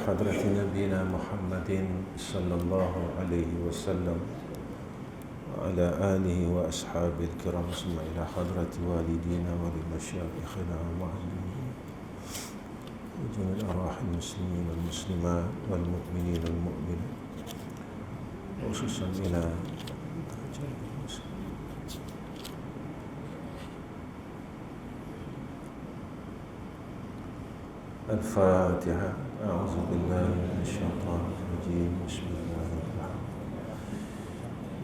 حضرة نبينا محمد صلى الله عليه وسلم وعلى آله وأصحابه الكرام، ثم إلى حضرة والدينا ولمشايخنا ومعلمين وجميع أرواح المسلمين والمسلمات والمؤمنين والمؤمنات، وخصوصا إلى الفاتحة. أعوذ بالله من الشيطان الرجيم. بسم الله الرحمن الرحيم.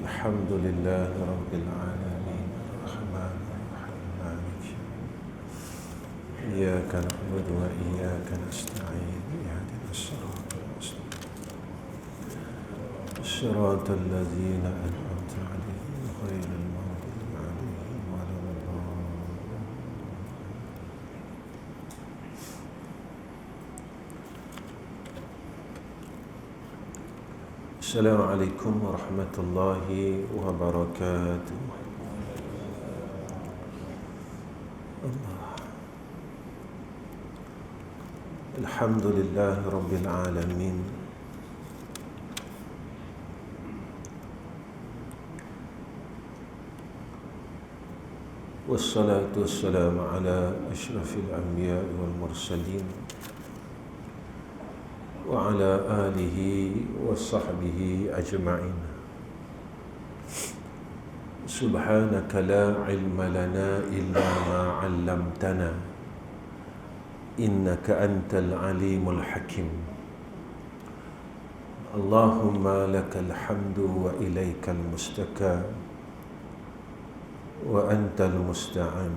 الحمد لله رب العالمين الرحمن الرحيم مالك يوم الدين. إياك نعبد وإياك نستعين. اهدنا الصراط المستقيم صراط الذين أنعمت عليهم غير المغضوب عليهم ولا الضالين. السلام عليكم ورحمة الله وبركاته. الحمد لله رب العالمين، والصلاة والسلام على أشرف الأنبياء والمرسلين وعلى آله وصحبه أجمعين. سبحانك لا علم لنا إلا ما علمتنا إنك أنت العليم الحكيم. اللهم لك الحمد وإليك المستكى وأنت المستعان،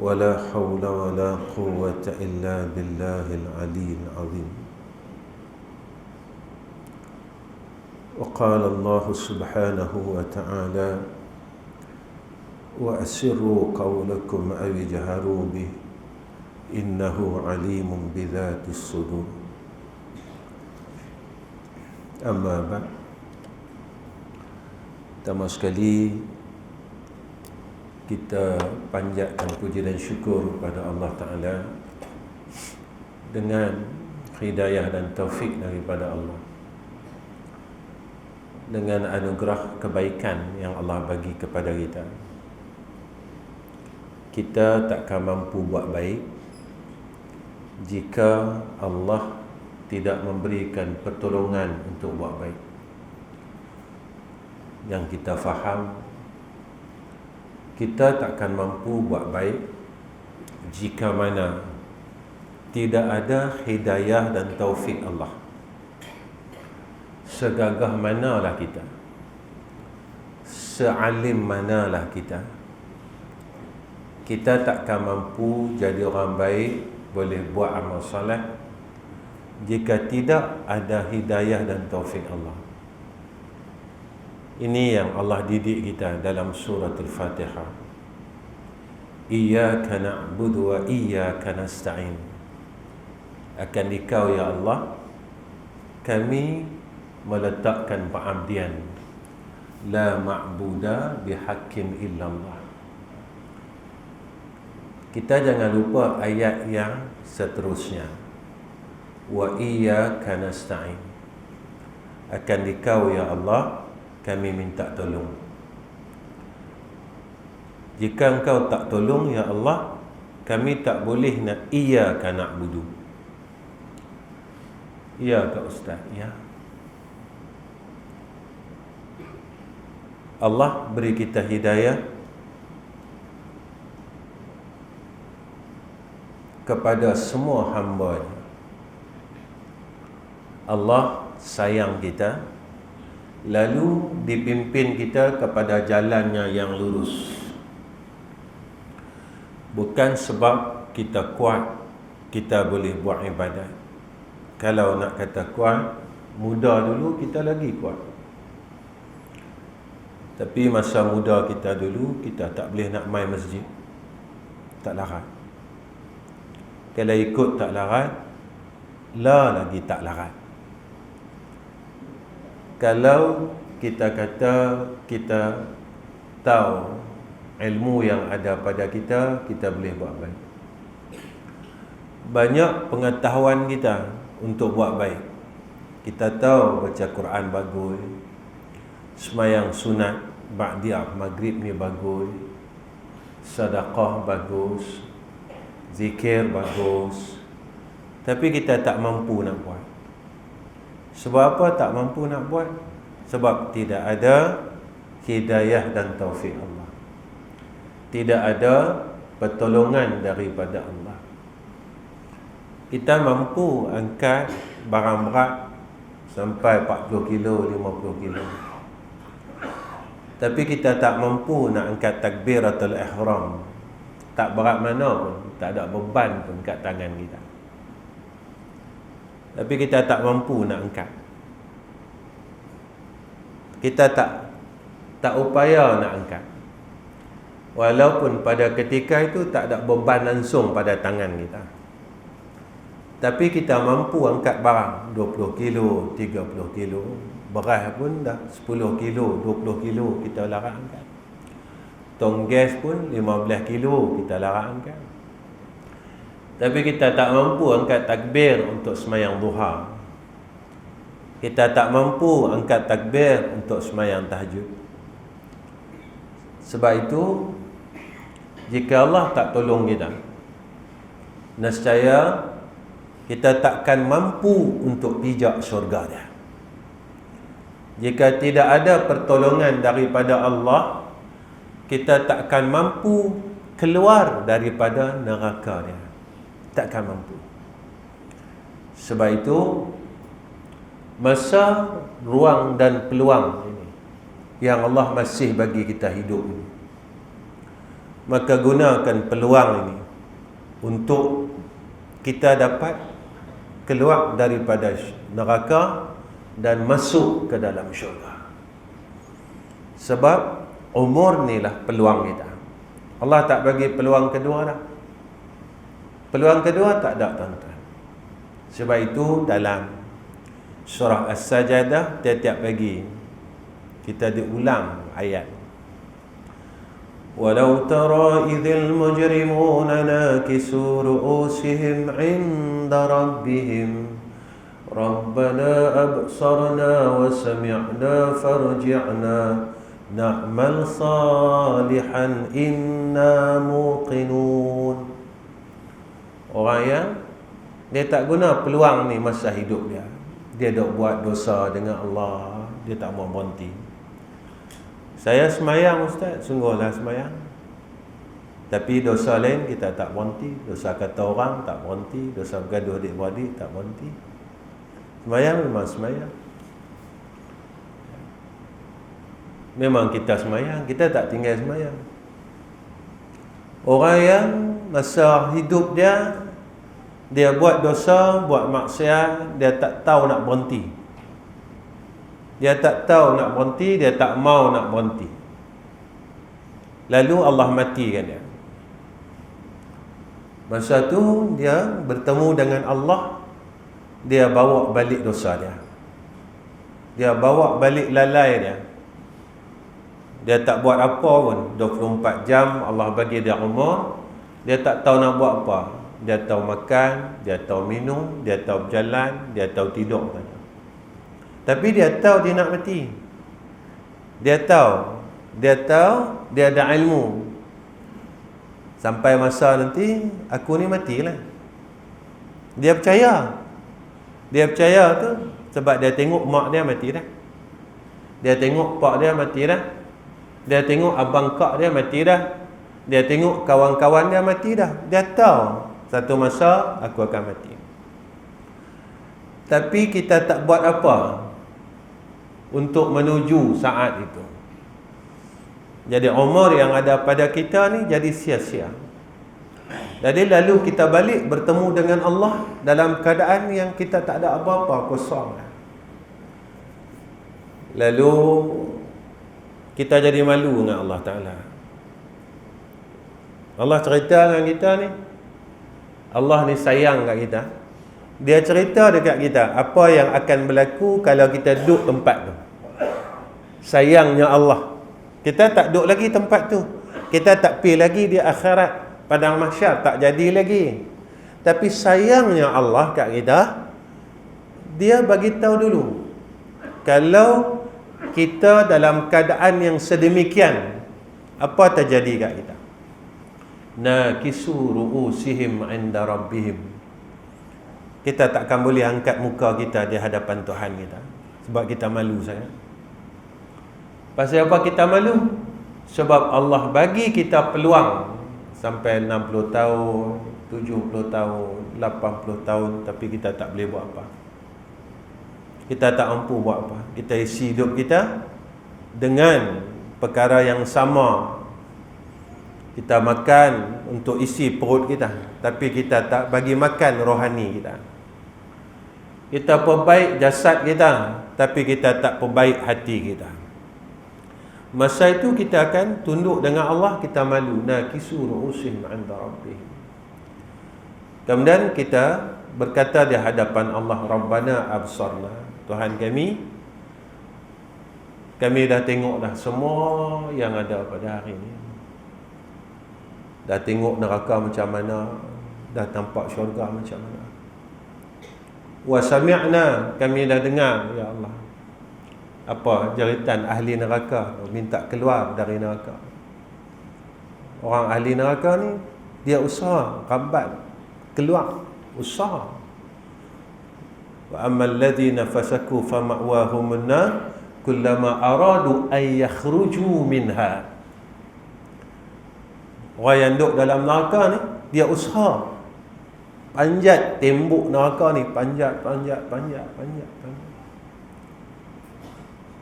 ولا حول ولا قوة إلا بالله العلي العظيم. وقال الله سبحانه وتعالى: وأسروا قولكم أو اجهروا به إنه عليم بذات الصدور. أما بعد، pertama sekali kita panjatkan puji dan syukur kepada Allah Ta'ala dengan hidayah dan taufik daripada Allah, dengan anugerah kebaikan yang Allah bagi kepada kita. Kita takkan mampu buat baik jika Allah tidak memberikan pertolongan untuk buat baik. Yang kita faham, kita takkan mampu buat baik jika mana tidak ada hidayah dan taufik Allah. Segagah manalah kita, sealim manalah kita, kita takkan mampu jadi orang baik, boleh buat amal soleh jika tidak ada hidayah dan taufik Allah. Ini yang Allah didik kita dalam surah Al-Fatihah. Iyyaka na'budu wa iyyaka nasta'in. Akan Dikau ya Allah kami meletakkan pengabdian. La ma'buda bihaqqin illallah. Kita jangan lupa ayat yang seterusnya. Wa iyyaka nasta'in. Akan Dikau ya Allah kami minta tolong. Jika Engkau tak tolong ya Allah, kami tak boleh nak iyyaka na'budu. Ya ke Ustaz? Ya. Allah beri kita hidayah kepada semua hamba-Nya. Allah sayang kita, lalu dipimpin kita kepada jalannya yang lurus. Bukan sebab kita kuat kita boleh buat ibadat. Kalau nak kata kuat, muda dulu kita lagi kuat. Tapi masa muda kita dulu, kita tak boleh nak main masjid, tak larat. Kalau ikut tak larat, lagi tak larat. Kalau kita kata kita tahu ilmu yang ada pada kita, kita boleh buat baik. banyak pengetahuan kita untuk buat baik. Kita tahu baca Quran bagus, semayang sunat ba'diyah maghrib ni bagus, sedekah bagus, zikir bagus, tapi kita tak mampu nak buat. Sebab apa tak mampu nak buat? Sebab tidak ada hidayah dan taufik Allah, tidak ada pertolongan daripada Allah. Kita mampu angkat barang berat sampai 40 kilo, 50 kilo, tapi kita tak mampu nak angkat takbiratul ihram. Tak berat mana pun, tak ada beban pun kat tangan kita, tapi kita tak mampu nak angkat. Kita tak upaya nak angkat, walaupun pada ketika itu tak ada beban langsung pada tangan kita, tapi kita mampu angkat barang 20 kilo, 30 kilo. Beras pun dah 10 kilo, 20 kilo kita larat angkat. Tong gas pun 15 kilo kita larat angkat. Tapi kita tak mampu angkat takbir untuk semayang duha. Kita tak mampu angkat takbir untuk semayang tahajud. Sebab itu, jika Allah tak tolong kita, nescaya kita takkan mampu untuk pijak syurga dia. Jika tidak ada pertolongan daripada Allah, kita takkan mampu keluar daripada neraka dia. Takkan mampu. Sebab itu, masa, ruang dan peluang ini yang Allah masih bagi kita hidup ini, maka gunakan peluang ini untuk kita dapat keluar daripada neraka dan masuk ke dalam syurga. Sebab umur ni lah peluang kita. Allah tak bagi peluang kedua dah. Peluang kedua tak ada, tuan-tuan. Sebab itu dalam surah As-Sajadah tiap-tiap pagi kita diulang ayat. Walau tara idzal mujrimuna nakisu ru'usihim 'inda rabbihim Rabbana absarna wa sami'na farji'na na'mal salihan inna muqinun. Orang yang dia tak guna peluang ni masa hidup dia. Dia dok buat dosa dengan Allah, dia tak mau berhenti. Saya semayang ustaz, sungguhlah semayang. Tapi dosa lain kita tak berhenti. Dosa kata orang tak berhenti. Dosa bergaduh adik-beradik tak berhenti. Semayang memang semayang. Memang kita semayang, kita tak tinggal semayang. Orang yang masa hidup dia buat dosa, buat maksiat, dia tak tahu nak berhenti. Dia tak tahu nak berhenti, dia tak mau nak berhenti. Lalu Allah matikan dia. Masa tu dia bertemu dengan Allah, dia bawa balik dosa dia. Dia bawa balik lalai dia. Dia tak buat apa pun. 24 jam Allah bagi dia umur, dia tak tahu nak buat apa. Dia tahu makan, dia tahu minum, dia tahu berjalan, dia tahu tidur saja. Tapi dia tahu dia nak mati. Dia tahu dia ada ilmu. Sampai masa nanti aku ni matilah. Dia percaya. Dia percaya tu sebab dia tengok mak dia mati dah. Dia tengok pak dia mati dah. Dia tengok abang kak dia mati dah. Dia tengok kawan-kawan dia mati dah. Dia tahu satu masa aku akan mati. Tapi kita tak buat apa untuk menuju saat itu. Jadi umur yang ada pada kita ni jadi sia-sia. Jadi lalu kita balik bertemu dengan Allah dalam keadaan yang kita tak ada apa-apa, kosong. Lalu kita jadi malu dengan Allah Ta'ala. Allah cerita dengan kita ni, Allah ni sayang kat kita. Dia cerita dekat kita apa yang akan berlaku kalau kita duduk tempat tu. Sayangnya Allah, kita tak duduk lagi tempat tu. Kita tak pergi lagi di akhirat, padang mahsyar tak jadi lagi. Tapi sayangnya Allah kat kita, dia bagi tahu dulu. Kalau kita dalam keadaan yang sedemikian, apa terjadi kat kita? Nakisu ru'usihim 'inda rabbihim. Kita takkan boleh angkat muka kita di hadapan Tuhan kita, sebab kita malu sangat. Pasal apa kita malu? Sebab Allah bagi kita peluang sampai 60 tahun, 70 tahun, 80 tahun, tapi kita tak boleh buat apa. Kita tak mampu buat apa. Kita isi hidup kita dengan perkara yang sama. Kita makan untuk isi perut kita, tapi kita tak bagi makan rohani kita. Kita perbaik jasad kita, tapi kita tak perbaik hati kita. Masa itu kita akan tunduk dengan Allah, kita malu. Nakisu ru'usihim 'inda rabbihim. Kemudian kita berkata di hadapan Allah, Rabbana absarna, Tuhan kami dah tengok dah semua yang ada pada hari ini. Dah tengok neraka macam mana, dah nampak syurga macam mana. Wa sami'na, kami dah dengar ya Allah apa jeritan ahli neraka minta keluar dari neraka. Orang ahli neraka ni dia usaha rabat keluar, usaha. Wa ammal ladzina fasaku fama'wahumun nar kullama aradu ay yakhruju minha. Orang yang duduk dalam neraka ni dia usaha panjat tembok neraka ni, panjat.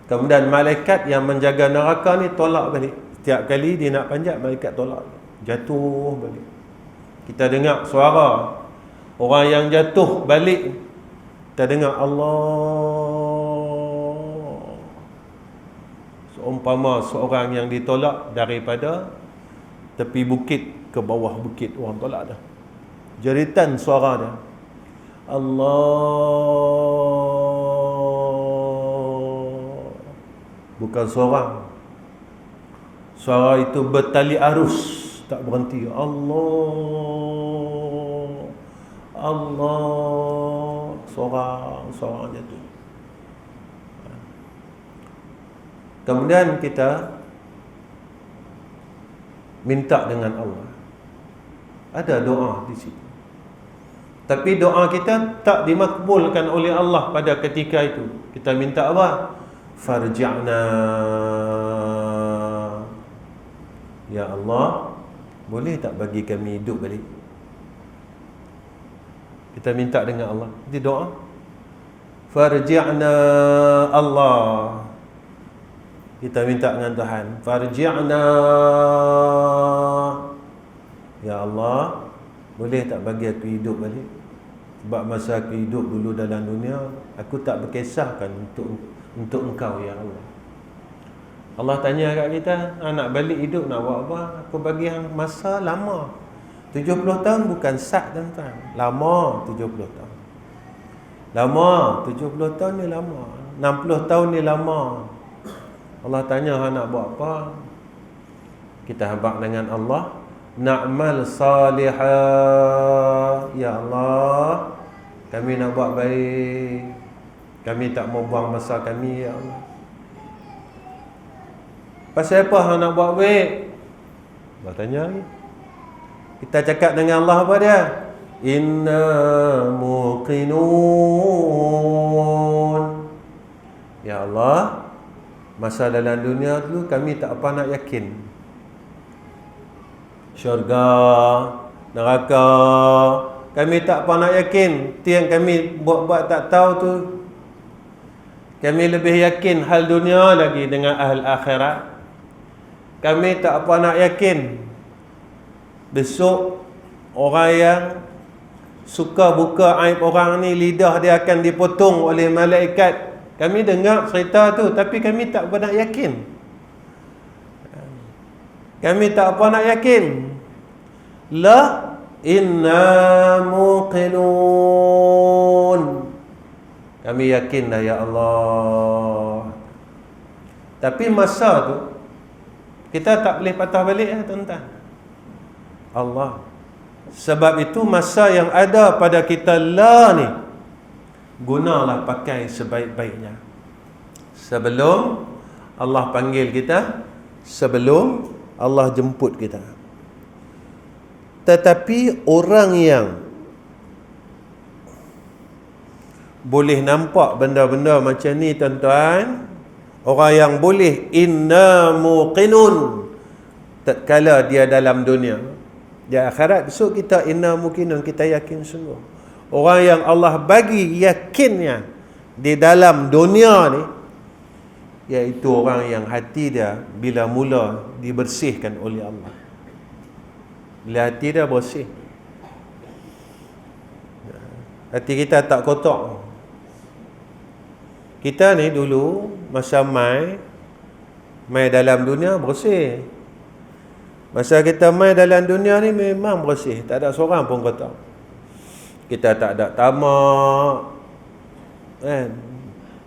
Kemudian malaikat yang menjaga neraka ni tolak balik. Setiap kali dia nak panjat, malaikat tolak, jatuh balik. Kita dengar suara orang yang jatuh balik. Kita dengar Allah. Seumpama seorang yang ditolak daripada tepi bukit ke bawah bukit, orang tolak dah. Jeritan suara dia, Allah. Bukan seorang. Suara itu bertali arus, tak berhenti. Allah, Allah. Seorang jatuh. Kemudian kita minta dengan Allah. Ada doa di situ. Tapi doa kita tak dimakbulkan oleh Allah pada ketika itu. Kita minta apa? Farji'na. Ya Allah, boleh tak bagi kami hidup balik? Kita minta dengan Allah. Itu doa. Farji'na Allah. Kita minta dengan Tuhan. Farji'na. Ya Allah, boleh tak bagi aku hidup balik? Sebab masa aku hidup dulu dalam dunia, aku tak berkisahkan untuk Engkau ya Allah. Allah tanya kat kita, nak balik hidup nak buat apa? Aku bagi yang masa lama. 70 tahun bukan sat tuan-tuan. Lama 70 tahun. Lama 70 tahun ni lama. 60 tahun ni lama. Allah tanya nak buat apa? Kita habaq dengan Allah, na'mal salihah. Ya Allah, kami nak buat baik. Kami tak mau buang masa kami ya Allah. Pasal apa nak buat baik? Allah tanya lagi. Kita cakap dengan Allah apa dia? Inna muqinun. Ya Allah, masa dalam dunia dulu kami tak apa nak yakin. Syurga, neraka, kami tak apa nak yakin. Itu yang kami buat-buat tak tahu tu. Kami lebih yakin hal dunia lagi dengan hal akhirat. Kami tak apa nak yakin besok orang yang suka buka aib orang ni, lidah dia akan dipotong oleh malaikat. Kami dengar cerita tu, tapi kami tak apa nak yakin. Kami tak apa nak yakin. La inna muqinun. Kami yakin dah ya Allah. Tapi masa tu kita tak boleh patah balik tuan-tuan. Allah, Sebab itu masa yang ada pada kita lah ni, gunalah pakai sebaik-baiknya sebelum Allah panggil kita, sebelum Allah jemput kita. Tetapi orang yang boleh nampak benda-benda macam ni tuan-tuan, orang yang boleh inna muqinun tatkala dia dalam dunia, di akhirat besok kita inna muqinun, kita yakin sungguh. Orang yang Allah bagi yakinnya di dalam dunia ni, iaitu orang yang hati dia bila mula dibersihkan oleh Allah. Bila hati dia bersih, hati kita tak kotor. Kita ni dulu masa mai dalam dunia bersih. Masa kita mai dalam dunia ni memang bersih, tak ada seorang pun kotor. Kita tak ada tamak, kan?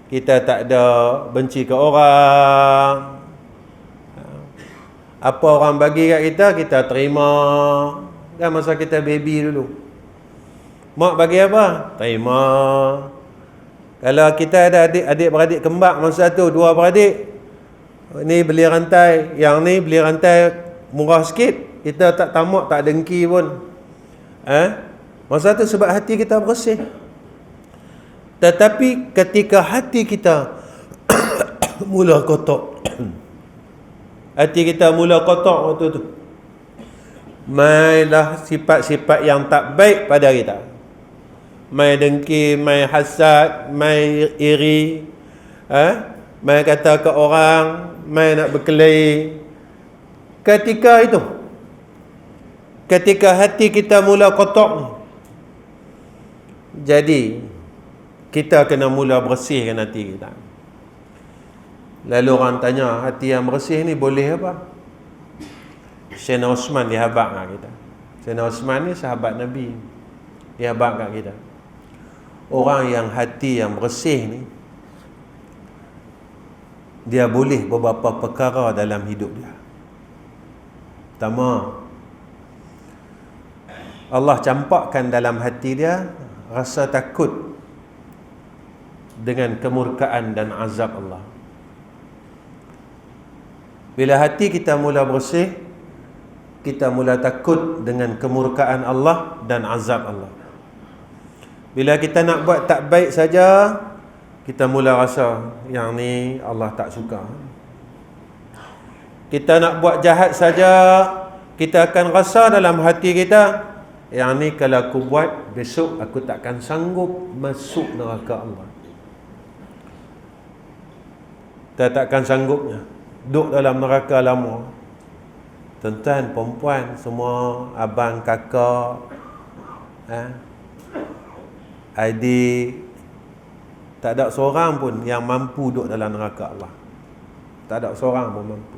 Kita tak ada benci ke orang. Apa orang bagi kat kita, kita terima. Kan masa kita baby dulu, mak bagi apa, terima. Kalau kita ada adik-beradik kembar masa tu, 2 beradik, ni beli rantai, yang ni beli rantai murah sikit, kita tak tamak, tak dengki pun. Masa tu sebab hati kita bersih. Tetapi ketika hati kita mula kotor, hati kita mula kotor waktu tu, mainlah sifat-sifat yang tak baik pada kita. Mai dengki, mai hasad, mai iri, mai kata ke orang, mai nak berkelahi. Ketika itu, ketika hati kita mula kotor, jadi kita kena mula bersihkan hati kita. Lalu orang tanya, hati yang bersih ni boleh apa? Sayyidina Osman dia habaq kat kita. Sayyidina Osman ni sahabat Nabi, dia habaq kat kita. Orang yang hati yang bersih ni, dia boleh beberapa perkara dalam hidup dia. Pertama, Allah campakkan dalam hati dia rasa takut dengan kemurkaan dan azab Allah. Bila hati kita mula bersih, kita mula takut dengan kemurkaan Allah dan azab Allah. Bila kita nak buat tak baik saja, kita mula rasa yang ni Allah tak suka. Kita nak buat jahat saja, kita akan rasa dalam hati kita, yang ni kalau aku buat, besok aku takkan sanggup masuk neraka Allah. Kita takkan sanggupnya duduk dalam neraka lama. Tuan-tuan, perempuan, semua abang, kakak, adik, tak ada seorang pun yang mampu duduk dalam neraka Allah. Tak ada seorang pun mampu.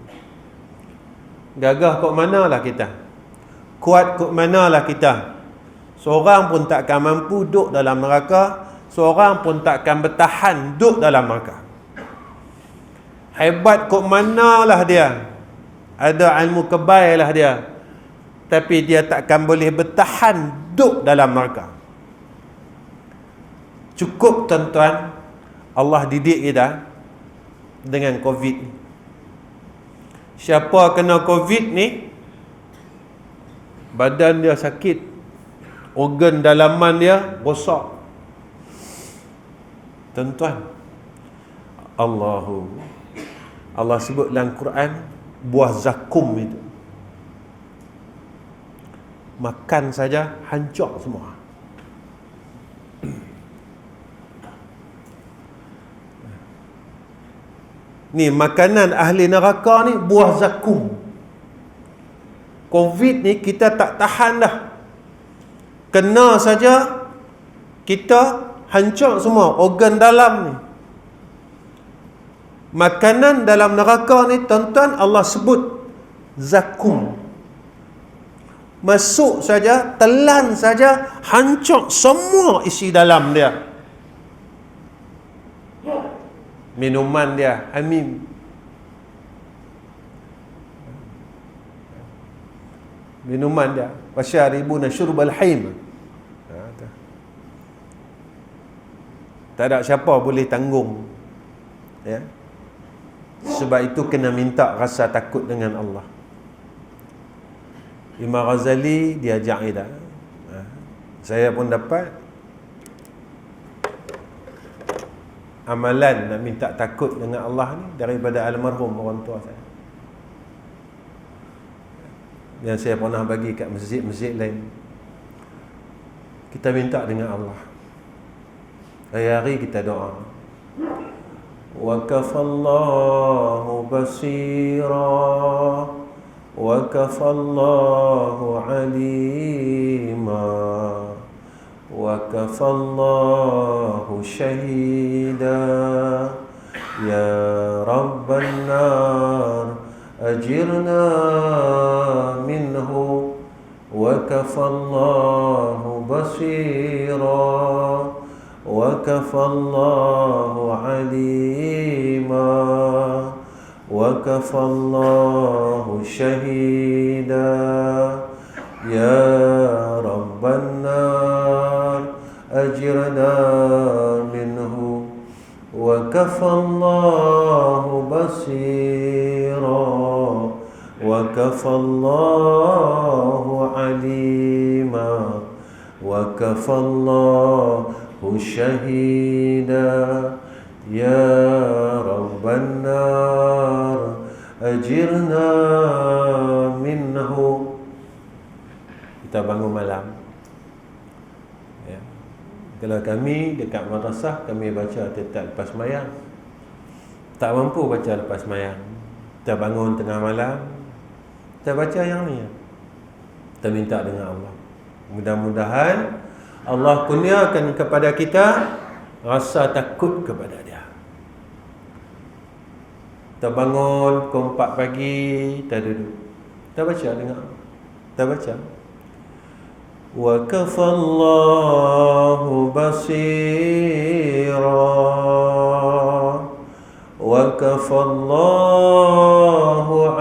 Gagah kok manalah kita, kuat kok manalah kita, seorang pun takkan mampu duduk dalam neraka. Seorang pun takkan bertahan duduk dalam neraka. Hebat kok manalah dia, ada ilmu kebailah dia, tapi dia takkan boleh bertahan duduk dalam neraka. Cukup tuan-tuan, Allah didik kita dengan COVID ni. Siapa kena COVID ni, badan dia sakit, organ dalaman dia rosak. Tuan-tuan, Allah sebut dalam Quran, buah zakum itu, makan saja hancur semua. Ni makanan ahli neraka ni, buah zakum. COVID ni kita tak tahan dah. Kena saja kita hancur semua organ dalam ni. Makanan dalam neraka ni tuan-tuan, Allah sebut zakum. Masuk saja, telan saja, hancur semua isi dalam dia. Minuman dia hamim. minuman dia. Wasyaribuna syurbal haim. Tak ada siapa boleh tanggung. Ya. Sebab itu kena minta rasa takut dengan Allah. Imam Ghazali dia ajak kita. Saya pun dapat amalan nak minta takut dengan Allah ni daripada almarhum orang tua saya. Yang saya pernah bagi kat masjid-masjid lain. Kita minta dengan Allah. Hari-hari kita doa. Wa kafallahu basira wa kafallahu alima wa kafallahu shahida ya rabban nar ajirna minhu wa kafallahu basira wa kafallahu alima wa kafallahu shahida ya rabban nar ajirna minhu wa kafallahu basira wa kafallahu alima wa kafallahu shahida ya rabban nar ajirna minhu. Kita bangun malam ya. Kalau kami dekat madrasah, kami baca tetap lepas sembahyang. Tak mampu baca lepas sembahyang, kita bangun tengah malam, kita baca yang ni. Kita minta dengan Allah. Mudah-mudahan Allah kurniakan kepada kita rasa takut kepada Dia. Kita bangun pukul 4 pagi, kita duduk, kita baca dengan Allah. Kita baca wa kafallahu basira wa kafallahu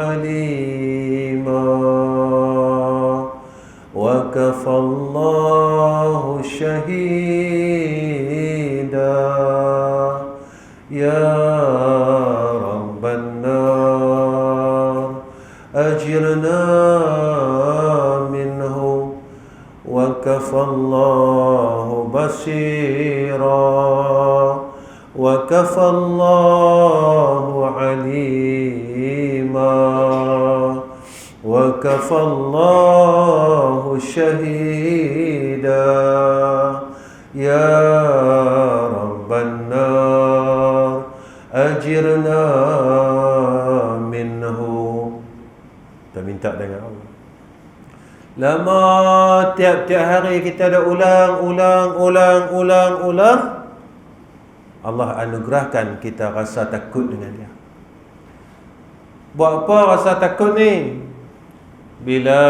alima wa kafallahu shahida ya rabban nar ajirna minhu wa kafallahu basira wa kafallahu alima wa kafallahu shahida ya rabban nar ajirna minhu. Kita minta dengan Allah. Lama tiap-tiap hari kita dah ulang. Allah anugerahkan kita rasa takut dengan Dia. Buat apa rasa takut ni? Bila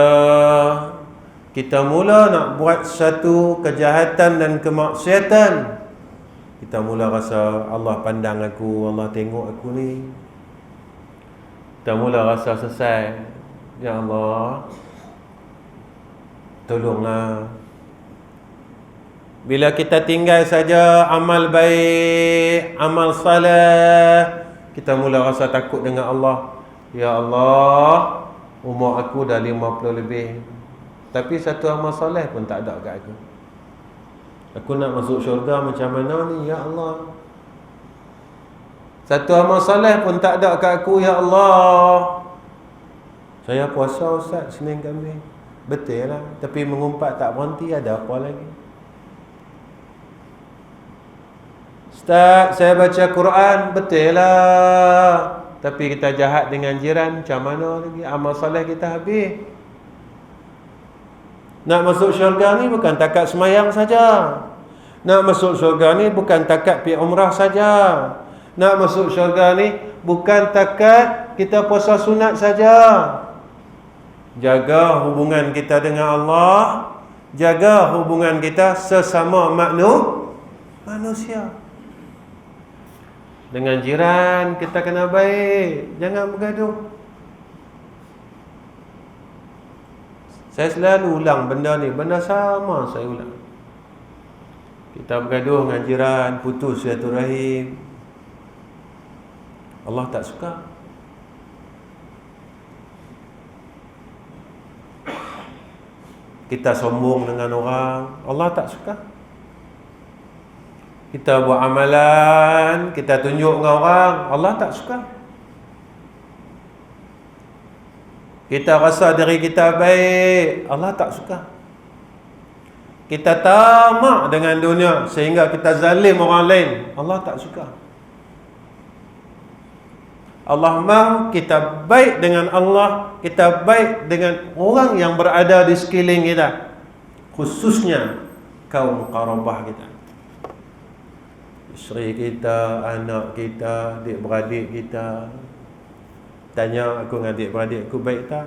kita mula nak buat satu kejahatan dan kemaksiatan, kita mula rasa Allah pandang aku, Allah tengok aku ni. Kita mula rasa selesai. Ya Allah, tolonglah. Bila kita tinggal saja amal baik, amal saleh, kita mula rasa takut dengan Allah. Ya Allah, umur aku dah 50 lebih, tapi satu amal saleh pun tak ada kat aku. Aku nak masuk syurga macam mana ni, ya Allah? Satu amal saleh pun tak ada kat aku, ya Allah. Saya puasa Ustaz, Senin Khamis, betul lah, tapi mengumpat tak berhenti, ada apa lagi? Ustaz, saya baca Quran, betul lah, tapi kita jahat dengan jiran, macam mana lagi? Amal saleh kita habis. Nak masuk syurga ni bukan takat semayang saja. Nak masuk syurga ni bukan takat pergi umrah saja. Nak masuk syurga ni bukan takat kita puasa sunat saja. Jaga hubungan kita dengan Allah, jaga hubungan kita sesama manusia. Dengan jiran kita kena baik, jangan bergaduh. Saya selalu ulang benda ni, benda sama saya ulang. Kita bergaduh dengan jiran, putus silaturahim, Allah tak suka. Kita sombong dengan orang, Allah tak suka. Kita buat amalan, kita tunjuk dengan orang, Allah tak suka. Kita rasa diri kita baik, Allah tak suka. Kita tamak dengan dunia sehingga kita zalim orang lain, Allah tak suka. Allah mahu kita baik dengan Allah, kita baik dengan orang yang berada di sekeliling kita, khususnya kaum qarabah kita, isteri kita, anak kita, adik-beradik kita. Tanya aku dengan adik-beradik aku baik tak?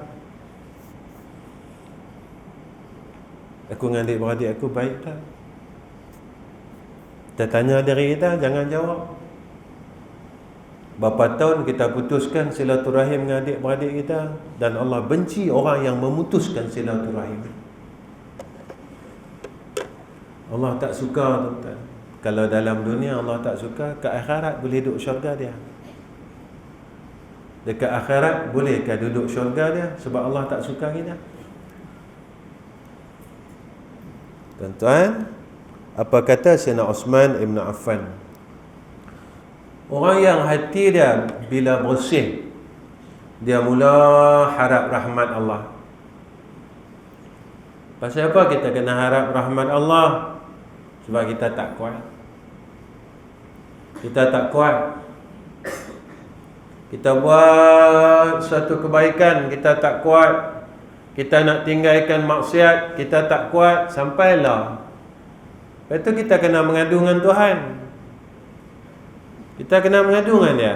Aku dengan adik-beradik aku baik tak? Kita tanya diri kita, jangan jawab. Berapa tahun kita putuskan silaturahim dengan adik-beradik kita, dan Allah benci orang yang memutuskan silaturahim. Allah tak suka, tuan-tuan. Kalau dalam dunia Allah tak suka, ke akhirat boleh duduk syurga dia. Dekat akhirat bolehkah duduk syurga dia sebab Allah tak suka kita? Tuan-tuan, apa kata Sayyidina Uthman Ibn Affan? Orang yang hati dia bila bersih, dia mula harap rahmat Allah. Pasal apa kita kena harap rahmat Allah? Sebab kita tak kuat. Kita tak kuat. Kita buat satu kebaikan, kita tak kuat. Kita nak tinggalkan maksiat, kita tak kuat. Sampailah, lepas tu kita kena mengadu dengan Tuhan. Kita kena mengadu dengan dia.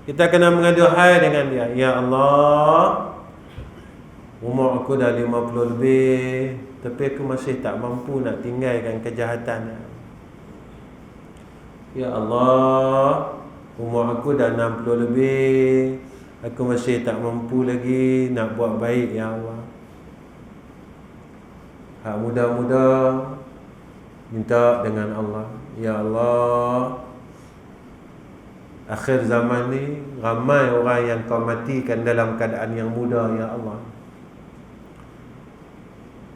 Kita kena mengadu hai dengan dia. Ya Allah, umur aku dah 50 lebih, tapi aku masih tak mampu nak tinggalkan kejahatan. Ya Allah, umur aku dah 60 lebih, aku masih tak mampu lagi nak buat baik. Ya Allah, hak muda-muda minta dengan Allah. Ya Allah, akhir zaman ni ramai orang yang kau matikan dalam keadaan yang muda. Ya Allah,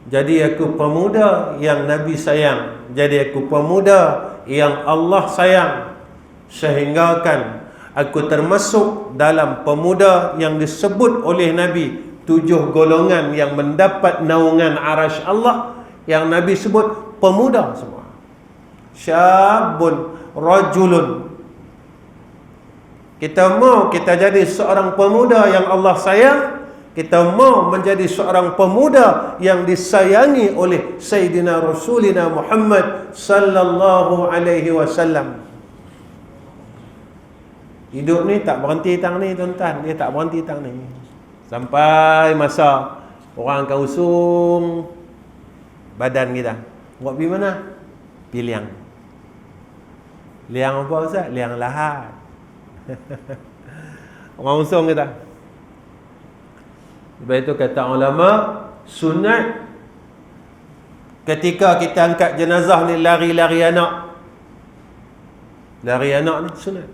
jadi aku pemuda yang Nabi sayang, jadi aku pemuda yang Allah sayang, sehinggakan aku termasuk dalam pemuda yang disebut oleh Nabi 7 golongan yang mendapat naungan arasy Allah, yang Nabi sebut pemuda semua. Syabun rajulun. Kita mau kita jadi seorang pemuda yang Allah sayang. Kita mau menjadi seorang pemuda yang disayangi oleh Sayyidina Rasulina Muhammad sallallahu alaihi wasallam. Hidup ni tak berhenti tang ni, tuan-tuan. Dia tak berhenti tang ni. Sampai masa orang akan usung badan kita. Buat pergi mana? Pergi liang. Liang apa Ustaz? Liang lahat. Orang usung kita. Sebab itu kata ulama, sunat ketika kita angkat jenazah ni lari-lari anak. Lari anak ni sunat.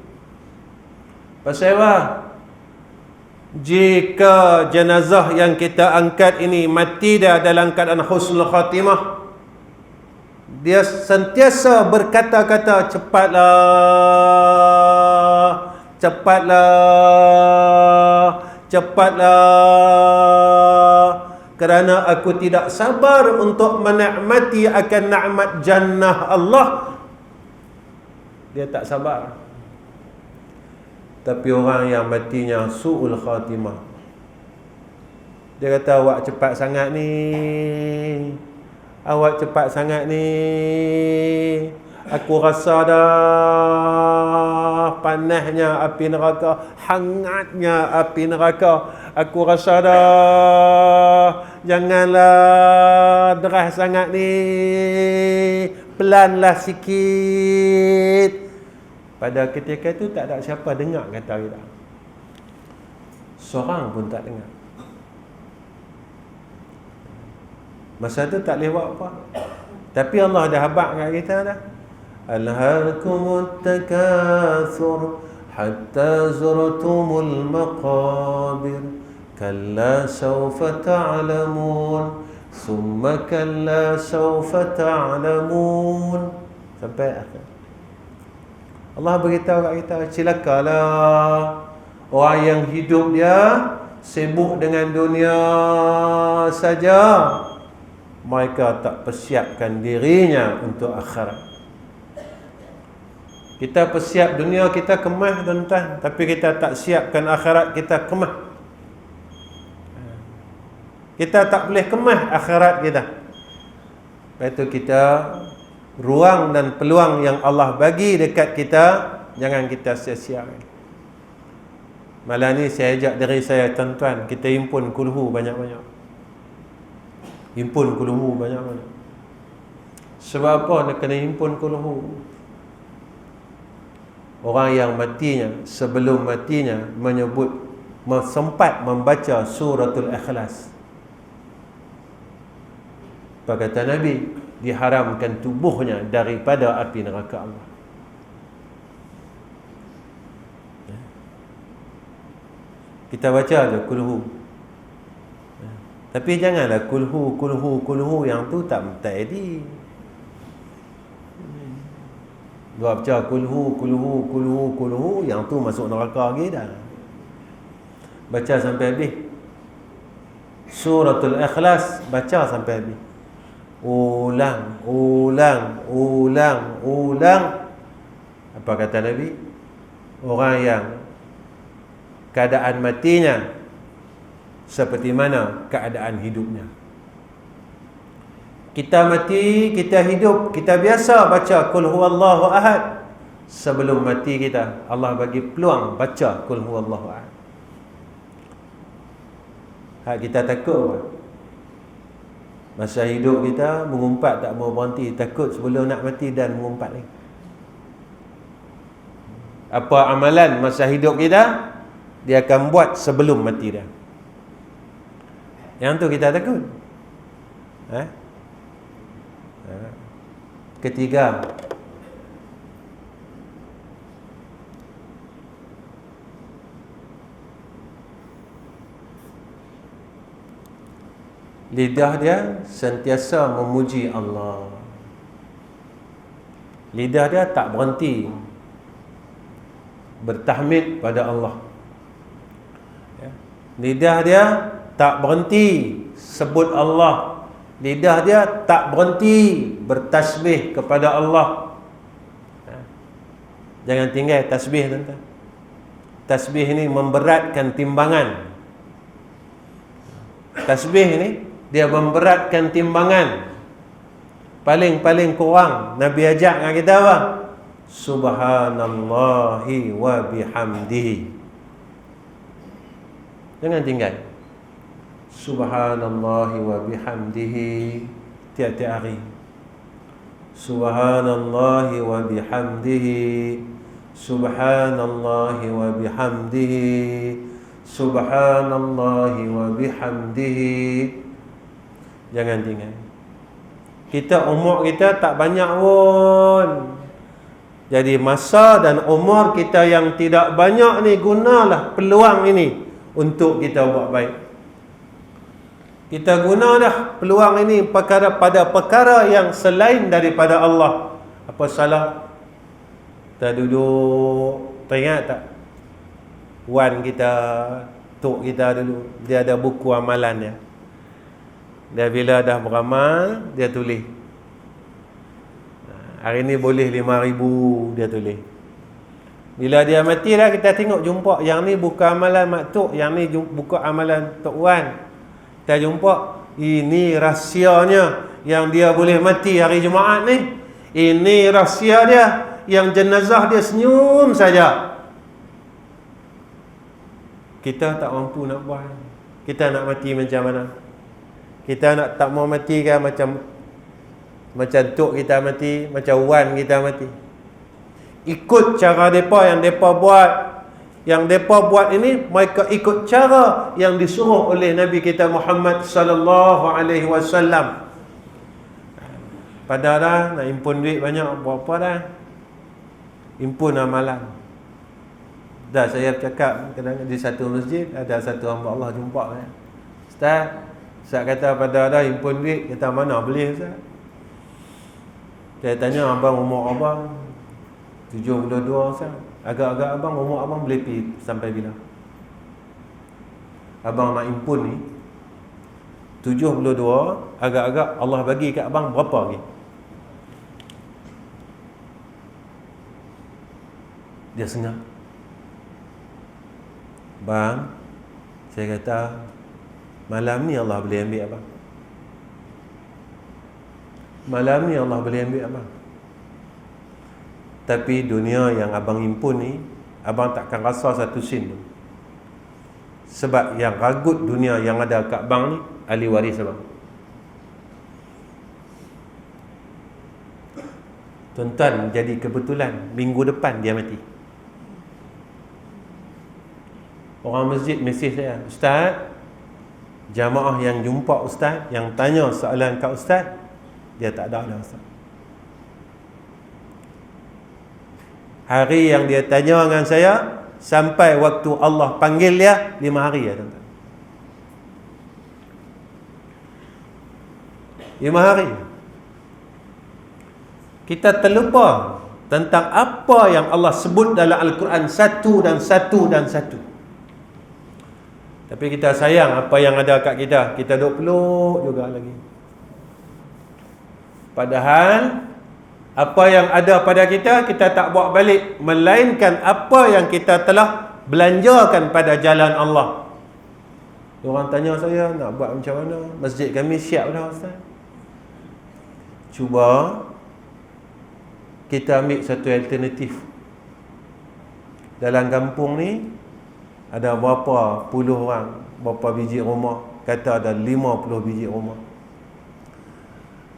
Pasal apa? Jika jenazah yang kita angkat ini mati dia dalam keadaan husnul khatimah, dia sentiasa berkata-kata, cepatlah, cepatlah, cepatlah, kerana aku tidak sabar untuk menikmati akan nikmat jannah Allah. Dia tak sabar. Tapi orang yang matinya su'ul khatimah, dia kata, awak cepat sangat ni, awak cepat sangat ni, aku rasa dah panasnya api neraka, hangatnya api neraka. Aku rasa dah, janganlah deras sangat ni, pelanlah sikit. Pada ketika itu tak ada siapa dengar kata kita. Seorang pun tak dengar. Masa tu tak boleh buat apa. Tapi Allah dah habaq kat kita dah. Alhaakumut takatsur hatta zurtumul maqabir kalla sawfa ta'lamun thumma kalla sawfa ta'lamun sampai akhir. Allah beritahu kat kita, celakalah orang yang hidup dia sibuk dengan dunia saja, mereka tak persiapkan dirinya untuk akhirat. Kita persiap dunia kita kemas tuan-tuan, tapi kita tak siapkan akhirat kita kemas. Kita tak boleh kemas akhirat kita. Lepas tu kita, ruang dan peluang yang Allah bagi dekat kita, jangan kita sia-siakan. Malam ni saya ajak diri saya, tuan-tuan, kita himpun kulhu banyak-banyak. Himpun kulhu banyak-banyak. Sebab apa nak kena himpun kulhu? Orang yang matinya, sebelum matinya menyebut, sempat membaca suratul Ikhlas. Apa kata Nabi? Diharamkan tubuhnya daripada api neraka Allah. Kita baca je kulhu. Tapi janganlah kulhu yang tu tak edit. Dua baca kulhu yang tu masuk neraka lagi dah. Baca sampai habis. Suratul Ikhlas baca sampai habis. Ulang. Apa kata Nabi? Orang yang keadaan matinya seperti mana keadaan hidupnya. Kita mati, kita hidup, kita biasa baca Qul huwallahu ahad. Sebelum mati kita, Allah bagi peluang baca Qul huwallahu ahad. Hak kita takut apa? Masa hidup kita mengumpat tak mau berhenti, takut sebelum nak mati dan mengumpat lagi. Apa amalan masa hidup kita dia akan buat sebelum mati dia. Yang tu kita takut. Ketiga, lidah dia sentiasa memuji Allah. Lidah dia tak berhenti bertahmid pada Allah. Lidah dia tak berhenti sebut Allah. Lidah dia tak berhenti bertasbih kepada Allah. Jangan tinggal tasbih, tuan-tuan. Tasbih ni memberatkan timbangan. Tasbih ni dia memberatkan timbangan. Paling kurang Nabi ajak dengan kita apa? Subhanallahi wa bihamdihi. Jangan tinggal. Subhanallahi wa bihamdihi tiap-tiap hari. Subhanallahi wa bihamdihi. Subhanallahi wa bihamdihi. Subhanallahi wa bihamdihi. Jangan tinggal. Kita umur kita tak banyak pun. Jadi masa dan umur kita yang tidak banyak ni, gunalah peluang ini untuk kita buat baik. Kita guna dah peluang ini pada perkara yang selain daripada Allah. Apa salah? Kita duduk, teringat tak? Wan kita, tok kita dulu, dia ada buku amalan dia. Dia bila dah beramal, dia tulis. Hari ni boleh 5,000, dia tulis. Bila dia mati dah, kita tengok jumpa yang ni buku amalan mak tok, yang ni buku amalan tok Wan. Kita jumpa, ini rahsianya yang dia boleh mati hari Jumaat ni. Ini rahsia dia yang jenazah dia senyum saja. Kita tak mampu nak buat. Kita nak mati macam mana? Kita nak tak mau mati kan macam tok kita mati, macam Wan kita mati. Ikut cara depa yang depa buat. Yang depa buat ini, mereka ikut cara yang disuruh oleh Nabi kita Muhammad sallallahu alaihi wasallam. Padahal dah nak impun duit banyak, buat apa dah? Impun amalan. Dah saya cakap kadang-kadang di satu masjid ada satu hamba Allah jumpa saya. Ustaz kata pada dah impun duit, kata mana boleh Ustaz? Saya tanya abang umur abang 72 Ustaz. Agak-agak abang umur abang boleh pergi sampai bila? Abang nak impun ni 72, agak-agak Allah bagi kat abang berapa lagi? Dia sengah. Bang, saya kata malam ni Allah boleh ambil abang. Malam ni Allah boleh ambil abang. Tapi dunia yang abang impun ni, abang takkan rasa satu sen tu. Sebab yang ragut dunia yang ada kat abang ni ahli waris abang. Tuan-tuan, jadi kebetulan minggu depan dia mati. Orang masjid mesej saya, Ustaz, jamaah yang jumpa Ustaz, yang tanya soalan kat Ustaz, dia tak ada Ustaz. Hari yang dia tanya dengan saya sampai waktu Allah panggil dia 5 hari ya tuan-tuan. 5 hari. Kita terlupa tentang apa yang Allah sebut dalam Al-Quran, satu dan satu dan satu. Tapi kita sayang apa yang ada kat kita. Kita duk peluk juga lagi. Padahal apa yang ada pada kita, kita tak bawa balik, melainkan apa yang kita telah belanjakan pada jalan Allah. Orang tanya saya, nak buat macam mana? Masjid kami siap dah Ustaz. Cuba kita ambil satu alternatif. Dalam kampung ni ada berapa puluh orang, berapa biji rumah, kata ada 50 biji rumah.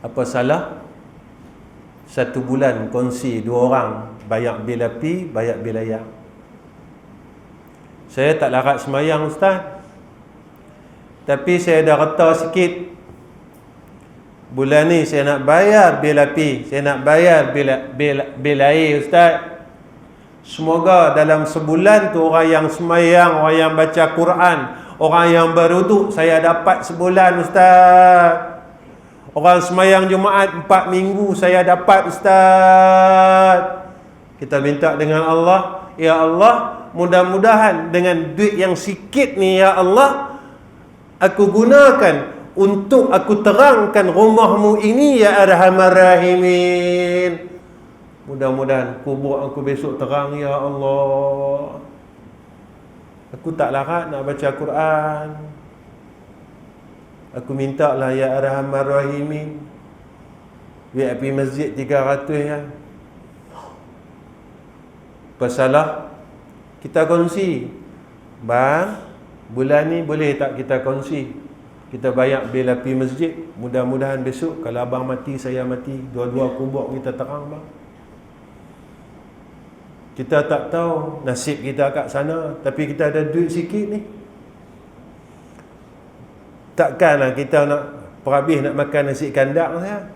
Apa salah? 1 bulan kongsi 2 orang, bayar bil api, bayar bil air. Saya tak larat semayang Ustaz, tapi saya dah reta sikit. Bulan ni saya nak bayar bil api, saya nak bayar bil air Ustaz. Semoga dalam sebulan tu orang yang semayang, orang yang baca Quran, orang yang berwuduk, saya dapat sebulan Ustaz. Orang semayang Jumaat 4 minggu saya dapat Ustaz. Kita minta dengan Allah, ya Allah, mudah-mudahan dengan duit yang sikit ni ya Allah, aku gunakan untuk aku terangkan rumahmu ini ya Arhamar Rahimin. Mudah-mudahan kubur aku besok terang ya Allah. Aku tak larat nak baca Quran. Aku minta lah ya Arhamar Rahimin, VIP masjid 300 ya. Pasalah kita kongsi, bang, bulan ni boleh tak kita kongsi, kita bayar bil api masjid. Mudah-mudahan besok kalau abang mati, saya mati, dua-dua kubur kita terang bang. Kita tak tahu nasib kita kat sana, tapi kita ada duit sikit ni. Takkanlah kita nak perhabis nak makan nasi kandak saya.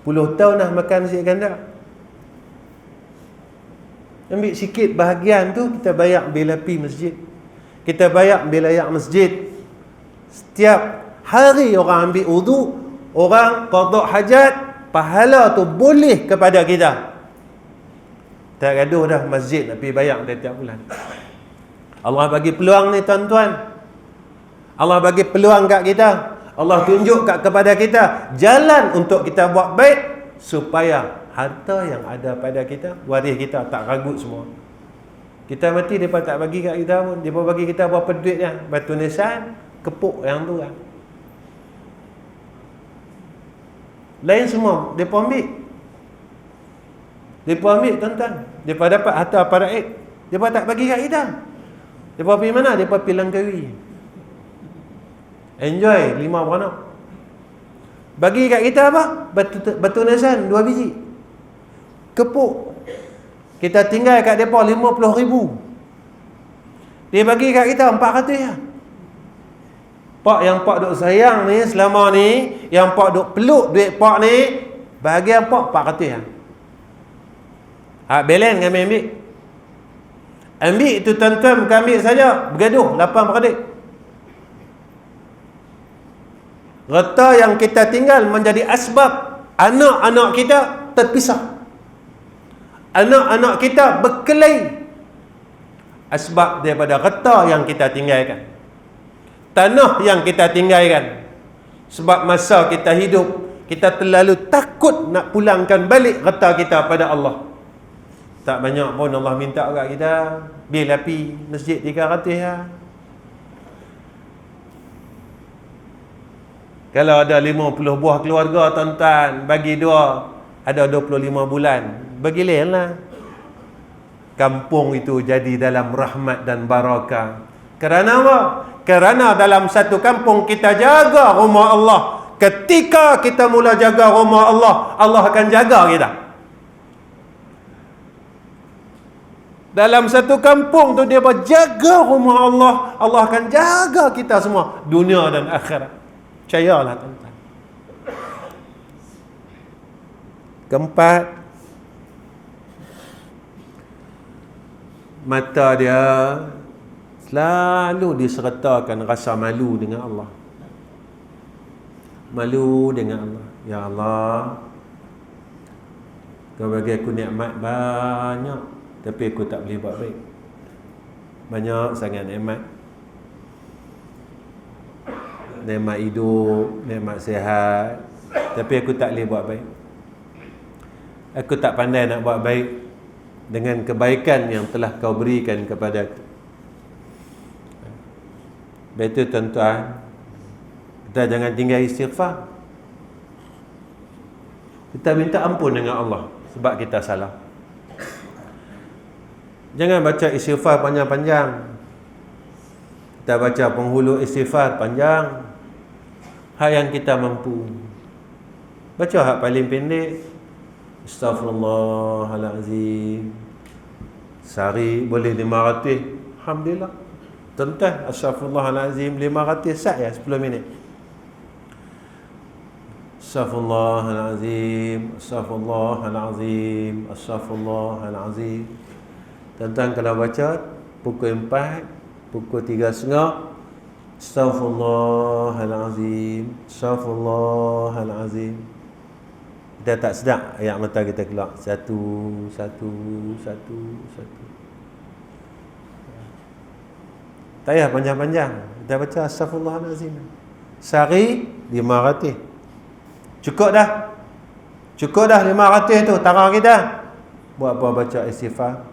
Puluh tahun dah makan nasi kandak. Ambil sikit bahagian tu, kita bayar bil api masjid, kita bayar bil air masjid. Setiap hari orang ambil wudu, orang qada hajat, pahala tu boleh kepada kita. Tak gaduh dah masjid nak pergi bayar setiap bulan. Allah bagi peluang ni tuan-tuan. Allah bagi peluang kat kita. Allah tunjuk kepada kita jalan untuk kita buat baik, supaya harta yang ada pada kita, waris kita tak ragut semua. Kita mati, mereka tak bagi kat kita pun. Mereka bagi kita berapa duit dia, batu nisan, kepuk yang tu kan. Lain semua mereka ambil. Mereka ambil tuan-tuan. Mereka dapat harta paraid, mereka tak bagi kat kita. Mereka pergi mana? Mereka pergi Langkawi, enjoy 5 beranak. Bagi kat kita apa? Batu nisan 2 biji, kepuk. Kita tinggal kat mereka 50,000. Dia bagi kat kita 400 ya. Pak yang pak duk sayang ni selama ni, yang pak duk peluk duit pak ni, bahagian pak 400 lah. Hak balance kami ambil. Ambil tu tuan-tuan, bukan ambil saja, bergaduh 8 beradik. Reta yang kita tinggal menjadi asbab anak-anak kita terpisah. Anak-anak kita berkelahi asbab daripada reta yang kita tinggalkan, tanah yang kita tinggalkan. Sebab masa kita hidup, kita terlalu takut nak pulangkan balik reta kita pada Allah. Tak banyak pun Allah minta kat kita bil api masjid 300 lah. Kalau ada 50 buah keluarga tuan-tuan, bagi dua, ada 25 bulan, bagilah. Kampung itu jadi dalam rahmat dan barakah. Kerana apa? Kerana dalam satu kampung kita jaga rumah Allah. Ketika kita mula jaga rumah Allah, Allah akan jaga kita. Dalam satu kampung tu dia berjaga rumah Allah, Allah akan jaga kita semua, dunia dan akhirat. Percayalah tuan-tuan. Keempat, mata dia selalu disertakan rasa malu dengan Allah. Malu dengan Allah. Ya Allah, Kau bagi aku nikmat banyak, tapi aku tak boleh buat baik. Banyak sangat nikmat. Nikmat hidup, nikmat sihat, tapi aku tak boleh buat baik. Aku tak pandai nak buat baik dengan kebaikan yang telah Kau berikan kepada aku. Betul tuan-tuan, kita jangan tinggal istighfar. Kita minta ampun dengan Allah sebab kita salah. Jangan baca istighfar panjang-panjang. Kita baca penghulu istighfar panjang. Hak yang kita mampu. Baca hak paling pendek. Astaghfirullahalazim. Sehari boleh 500. Alhamdulillah. Tuan-tuan, astaghfirullahalazim 500 sat ya, 10 minit. Astaghfirullahalazim, astaghfirullahalazim, astaghfirullahalazim. Tuan-tuan kalau baca pukul 4, pukul 3.30, astaghfirullahalazim, astaghfirullahalazim. Kita tak sedar ayat mata kita keluar. Satu. Tak payah panjang-panjang. Kita baca astaghfirullahalazim. Sehari 500. Cukup dah 500 tu tarang kita. Buat apa baca istighfar?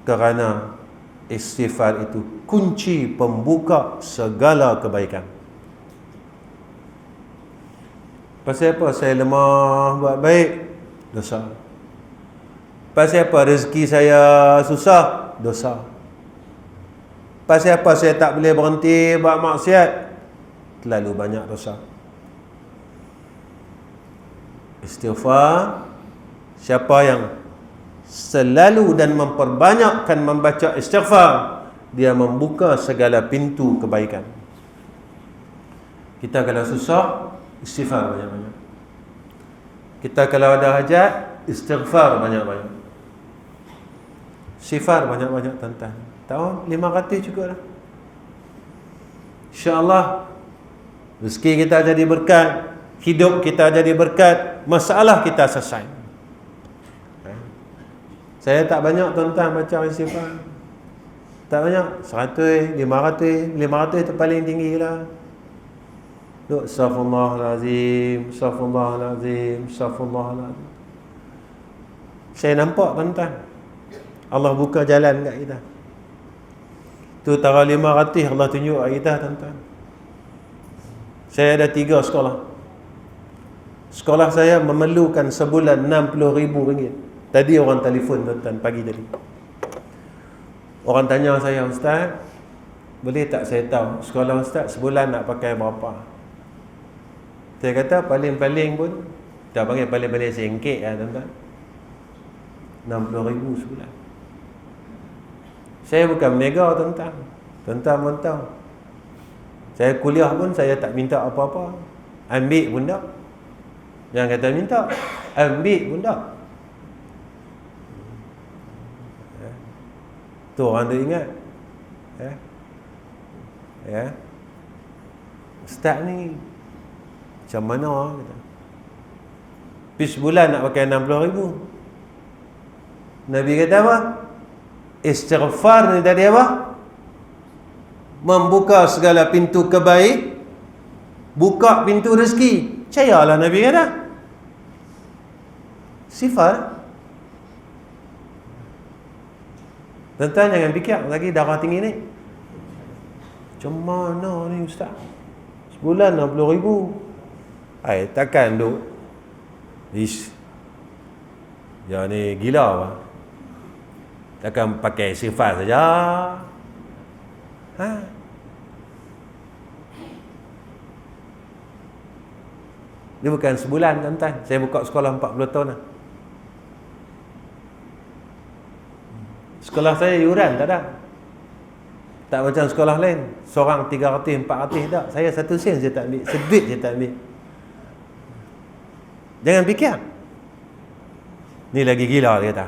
Kerana istighfar itu kunci pembuka segala kebaikan. Pasal apa saya lemah buat baik? Dosa. Pasal apa rezeki saya susah? Dosa. Pasal apa saya tak boleh berhenti buat maksiat? Terlalu banyak dosa. Istighfar, siapa yang selalu dan memperbanyakkan membaca istighfar, dia membuka segala pintu kebaikan. Kita kalau susah, istighfar banyak-banyak. Kita kalau ada hajat, istighfar banyak-banyak. Istighfar banyak-banyak tuan-tuan. Tahu 500 cukup dah. InsyaAllah rezeki kita jadi berkat, hidup kita jadi berkat, masalah kita selesai. Saya tak banyak tuan-tuan baca istighfar. Tak banyak. 100, 500 tu paling tinggi lah. Duk astaghfirullahalazim, astaghfirullahalazim, astaghfirullahalazim. Saya nampak tuan-tuan, Allah buka jalan kat kita. Tu tara 500 Allah tunjuk kat kita tuan-tuan. Saya ada 3 sekolah. Sekolah saya memerlukan sebulan RM60,000. Tadi orang telefon tuan-tuan pagi tadi. Orang tanya saya, Ustaz, boleh tak saya tahu sekolah Ustaz sebulan nak pakai berapa? Saya kata paling-paling pun, kita panggil paling-paling RM1 lah tuan-tuan, RM60,000 sebulan. Saya bukan mega tuan-tuan. Tuan-tuan pun tahu. Saya kuliah pun saya tak minta apa-apa. Ambil pun tak. Jangan kata minta, ambil pun tak. Tu orang tu ingat. Ya. Ustaz ni macam mana kata. Pergi sebulan nak pakai 60,000. Nabi kata apa? Istighfar ni tadi apa? Membuka segala pintu kebaik, buka pintu rezeki. Percayalah Nabi kata. Sifat. Tuan-tuan jangan fikir lagi darah tinggi ni. Macam mana ni ustaz? Sebulan 60,000. Takkan duk ya ni gila apa? Takkan pakai sifat saja. Dia bukan sebulan tuan-tuan. Saya buka sekolah 40 tahun dah. Sekolah saya yuran tak ada. Tak macam sekolah lain. Seorang 300, 400 tak. Saya 1 sen saya tak ambil. Seduit saya tak ambil. Jangan fikir. Ni lagi gila dia kata.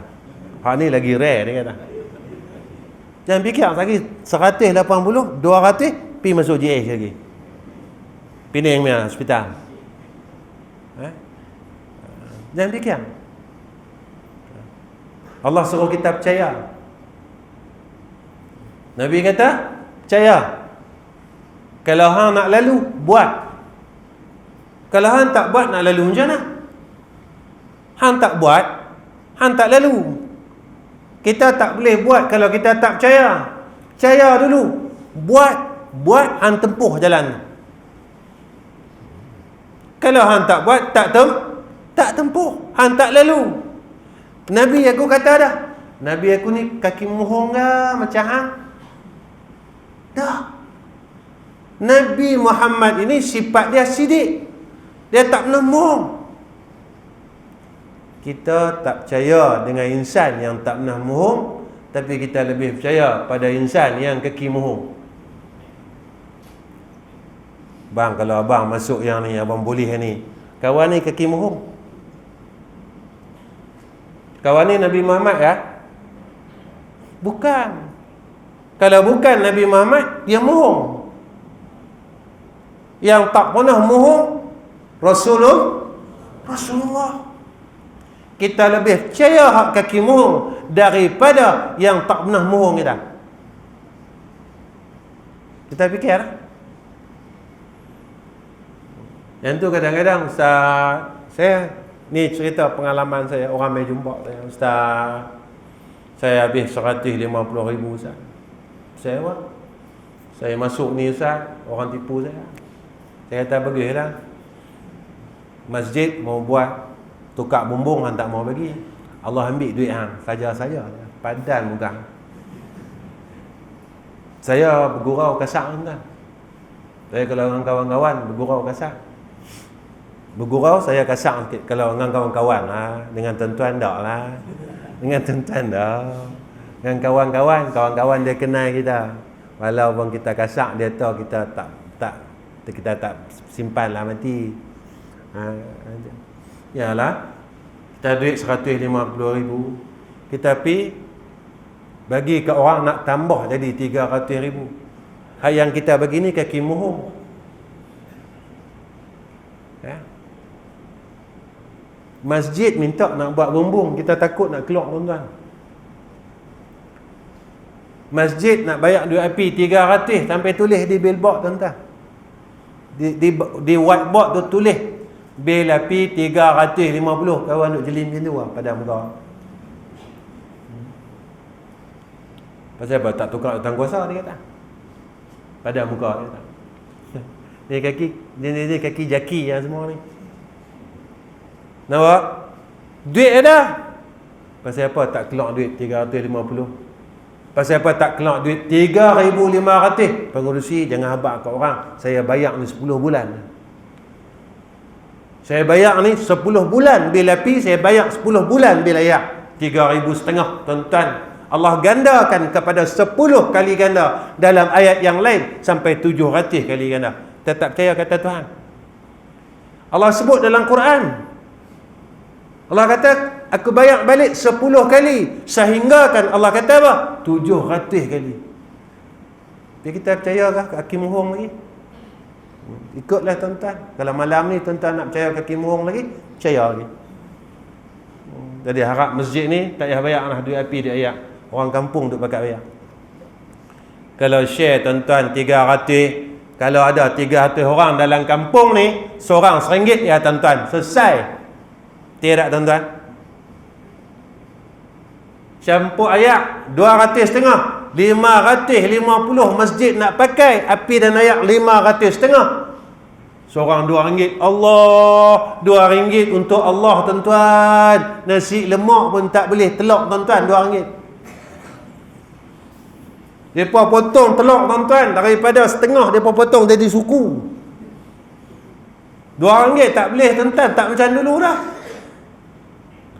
Hak ni lagi rare dia kata. Jangan fikir lagi 180, 200 pergi masuk GH lagi. Penang punya hospital. Jangan fikir. Allah suruh kita percaya. Nabi kata, percaya. Kalau hang nak lalu, buat. Kalau hang tak buat, nak lalu macam mana? Hang tak buat, hang tak lalu. Kita tak boleh buat kalau kita tak percaya. Percaya dulu. Buat, hang tempuh jalan. Kalau hang tak buat, tak tempuh, hang tak lalu. Nabi aku kata dah. Nabi aku ni kaki mohong ke macam hang? Dah. Nabi Muhammad ini sifat dia sidik. Dia tak pernah mohong. Kita tak percaya dengan insan yang tak pernah mohong, tapi kita lebih percaya pada insan yang kaki mohong. Bang, kalau abang masuk yang ni, abang boleh ni. Kawan ni kaki mohong. Kawan ni Nabi Muhammad ya? Bukan. Kalau bukan Nabi Muhammad, dia mohong. Yang tak pernah mohong Rasulullah. Kita lebih percaya hak kaki mohong daripada yang tak pernah mohong kita. Kita fikir. Yang tu kadang-kadang Ustaz, saya ni cerita pengalaman saya, orang mai jumpa saya, Ustaz, saya habis 150,000 Ustaz. Saya apa? Saya masuk ni Ustaz, orang tipu saya. Saya kata bagilah. Masjid mau buat tukar bumbung, hang tak mau bagi. Allah ambil duit hang, saja-saja. Padan muka. Saya bergurau kasar tuan. Saya kalau dengan kawan-kawan bergurau kasar. Bergurau saya kasar sikit. Kalau dengan kawan-kawan dengan tuan-tuan tak lah. Dengan tuan-tuan tak. Dengan kawan-kawan dia kenal kita. Walaupun kita kasar, dia tahu kita tak simpan lah mati. Yalah, kita duit 150,000, kita pergi bagi ke orang nak tambah jadi 300,000. Hal yang kita bagi ni kaki mohong. Ya. Masjid minta nak buat bumbung, kita takut nak keluar tuan-tuan. Masjid nak bayar duit api 300 sampai tulis di billboard tuan-tuan. Di whiteboard tu tulis bil api 350. Kawan duk jelim macam tu pada muka. Pasal apa? Tak tukar datang kuasa dia kata. Pada muka dia kata. Dia kaki jaki yang semua ni. Nampak? Duit ada. Pasal apa tak keluar duit 350? Pasal apa tak keluar duit 3,500? Pengurusi jangan habaq kat orang. Saya bayar ni 10 bulan. Saya bayar ni 10 bulan bil api, saya bayar 10 bulan bil air. 3,500 tuan-tuan. Allah gandakan kepada 10 kali ganda. Dalam ayat yang lain sampai 700 kali ganda. Tetap percaya kata Tuhan. Allah sebut dalam Quran. Allah kata, aku bayar balik 10 kali. Sehingga kan Allah kata apa? 700 kali. Jadi kita percayakah kaki muhung lagi? Ikutlah tuan-tuan. Kalau malam ni tuan-tuan nak percaya kaki muhung lagi, percaya lagi. Jadi harap masjid ni tak payah bayar lah duit api dia ayat. Orang kampung duk pakai bayar. Kalau share tuan-tuan 300, kalau ada 300 orang dalam kampung ni, seorang RM1 ya tuan-tuan. Selesai. Tidak tuan-tuan. Campur ayat 200 setengah, 550 masjid nak pakai api dan ayat 500 setengah. Seorang RM2. Allah, RM2 untuk Allah tuan-tuan. Nasi lemak pun tak boleh telok tuan-tuan, RM2. Depa potong telok tuan-tuan, daripada setengah depa potong jadi suku. RM2 tak boleh tuan-tuan, tak macam dulu dah.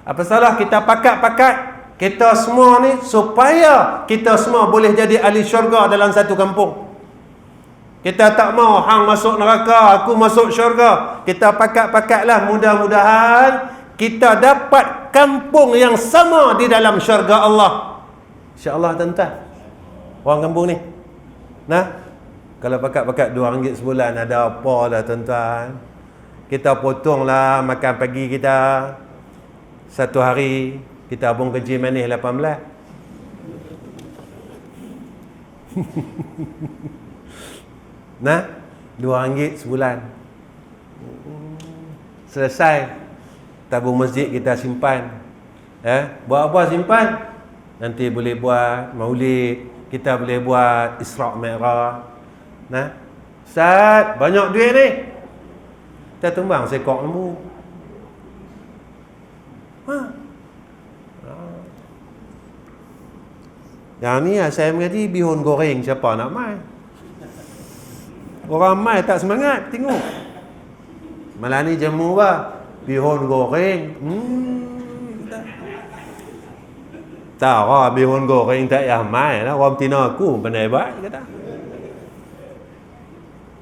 Apa salah kita pakat-pakat kita semua ni supaya kita semua boleh jadi ahli syurga dalam satu kampung. Kita tak mau hang masuk neraka, aku masuk syurga. Kita pakat-pakatlah, mudah-mudahan kita dapat kampung yang sama di dalam syurga Allah. InsyaAllah tuan-tuan. Orang kampung ni. Nah, kalau pakat-pakat RM2 sebulan ada apa lah tuan-tuan. Kita potonglah makan pagi kita. Satu hari kita abang kerja manis 18. Nah, RM2 sebulan. Selesai. Tabung masjid kita simpan. Buat apa simpan? Nanti boleh buat maulid, kita boleh buat Isra' Mi'raj. Nah, Ustaz, banyak duit ni. Kita tumbang sekok lembu. Yang ni saya mengaji bihun goreng, siapa nak mai? Orang mai tak semangat tengok. Malah ni jamu apa? Bihun goreng. Tak lah bihun goreng tak payah mai lah. Orang betina aku pandai buat kata.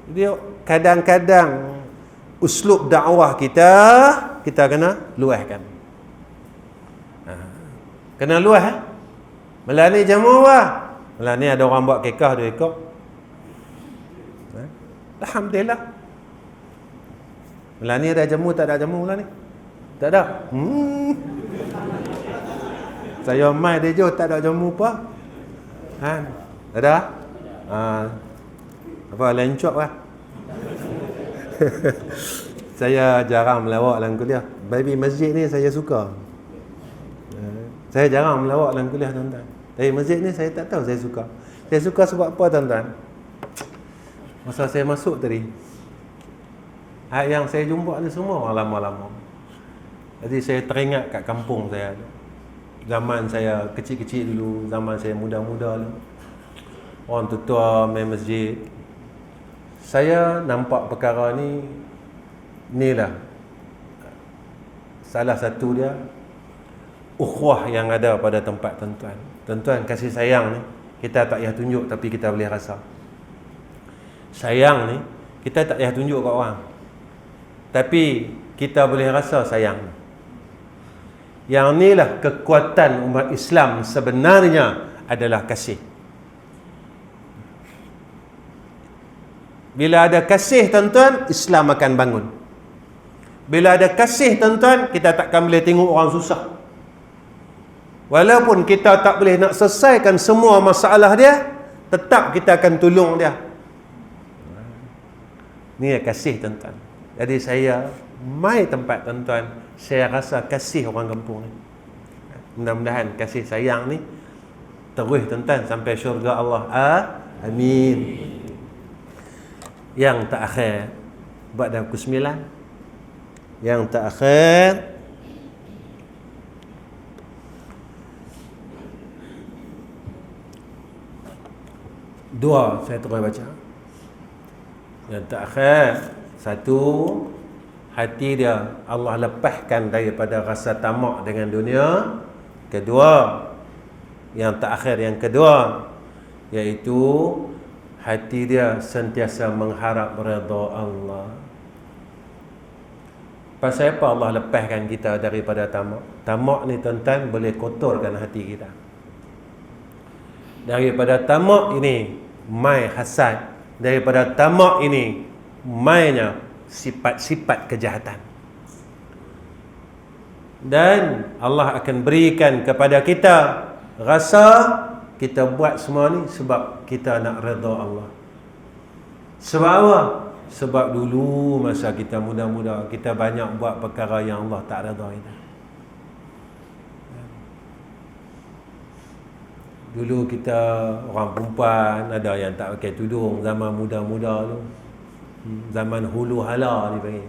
Jadi kadang-kadang uslub dakwah kita kena luahkan. Kena luah. Malah ni jamu apa? Malah ni ada orang buat kekah 2 ekor. Alhamdulillah. Malah ni ada jamu, tak ada jamu lah ni. Tak ada. Saya mai dia je tak ada jamu apa. Ada? Apa lencok lah. Saya jarang melawak dalam kuliah. Baby masjid ni saya suka. Saya jarang melawak dalam kuliah tuan-tuan. Tapi masjid ni saya tak tahu saya suka. Saya suka sebab apa tuan-tuan? Masa saya masuk tadi, yang saya jumpa ni semua orang lama-lama. Jadi saya teringat kat kampung saya. Zaman saya kecil-kecil dulu, zaman saya muda-muda dulu. Orang tua main masjid. Saya nampak perkara ni lah salah satu dia ukhuwah yang ada pada tempat tuan-tuan. Tuan-tuan, kasih sayang ni kita tak payah tunjuk tapi kita boleh rasa. Sayang ni kita tak payah tunjuk kat orang, tapi kita boleh rasa sayang. Yang inilah kekuatan umat Islam sebenarnya adalah kasih. Bila ada kasih tuan-tuan, Islam akan bangun. Bila ada kasih tuan-tuan, kita takkan boleh tengok orang susah. Walaupun kita tak boleh nak selesaikan semua masalah dia, tetap kita akan tolong dia. Ni kasih tuan-tuan. Jadi saya mai tempat tuan-tuan, saya rasa kasih orang kampung ni. Mudah-mudahan kasih sayang ni terus tuan-tuan sampai syurga Allah. Amin. Yang terakhir buat dah pukul 9. Yang terakhir dua, saya terus baca. Yang terakhir, satu, hati dia Allah lepaskan daripada rasa tamak dengan dunia. Kedua, Yang terakhir, yang kedua, iaitu hati dia sentiasa mengharap redha Allah. Pasal apa Allah lepaskan kita daripada tamak? Tamak ni tuan-tuan boleh kotorkan hati kita. Daripada tamak ini mai hasad. Daripada tamak ini mainnya sifat-sifat kejahatan. Dan Allah akan berikan kepada kita rasa kita buat semua ni sebab kita nak redha Allah. Sebab apa? Sebab dulu masa kita muda-muda, kita banyak buat perkara yang Allah tak redha kita. Dulu kita orang perempuan, ada yang tak pakai tudung zaman muda-muda tu. Zaman hulu hala dipanggil.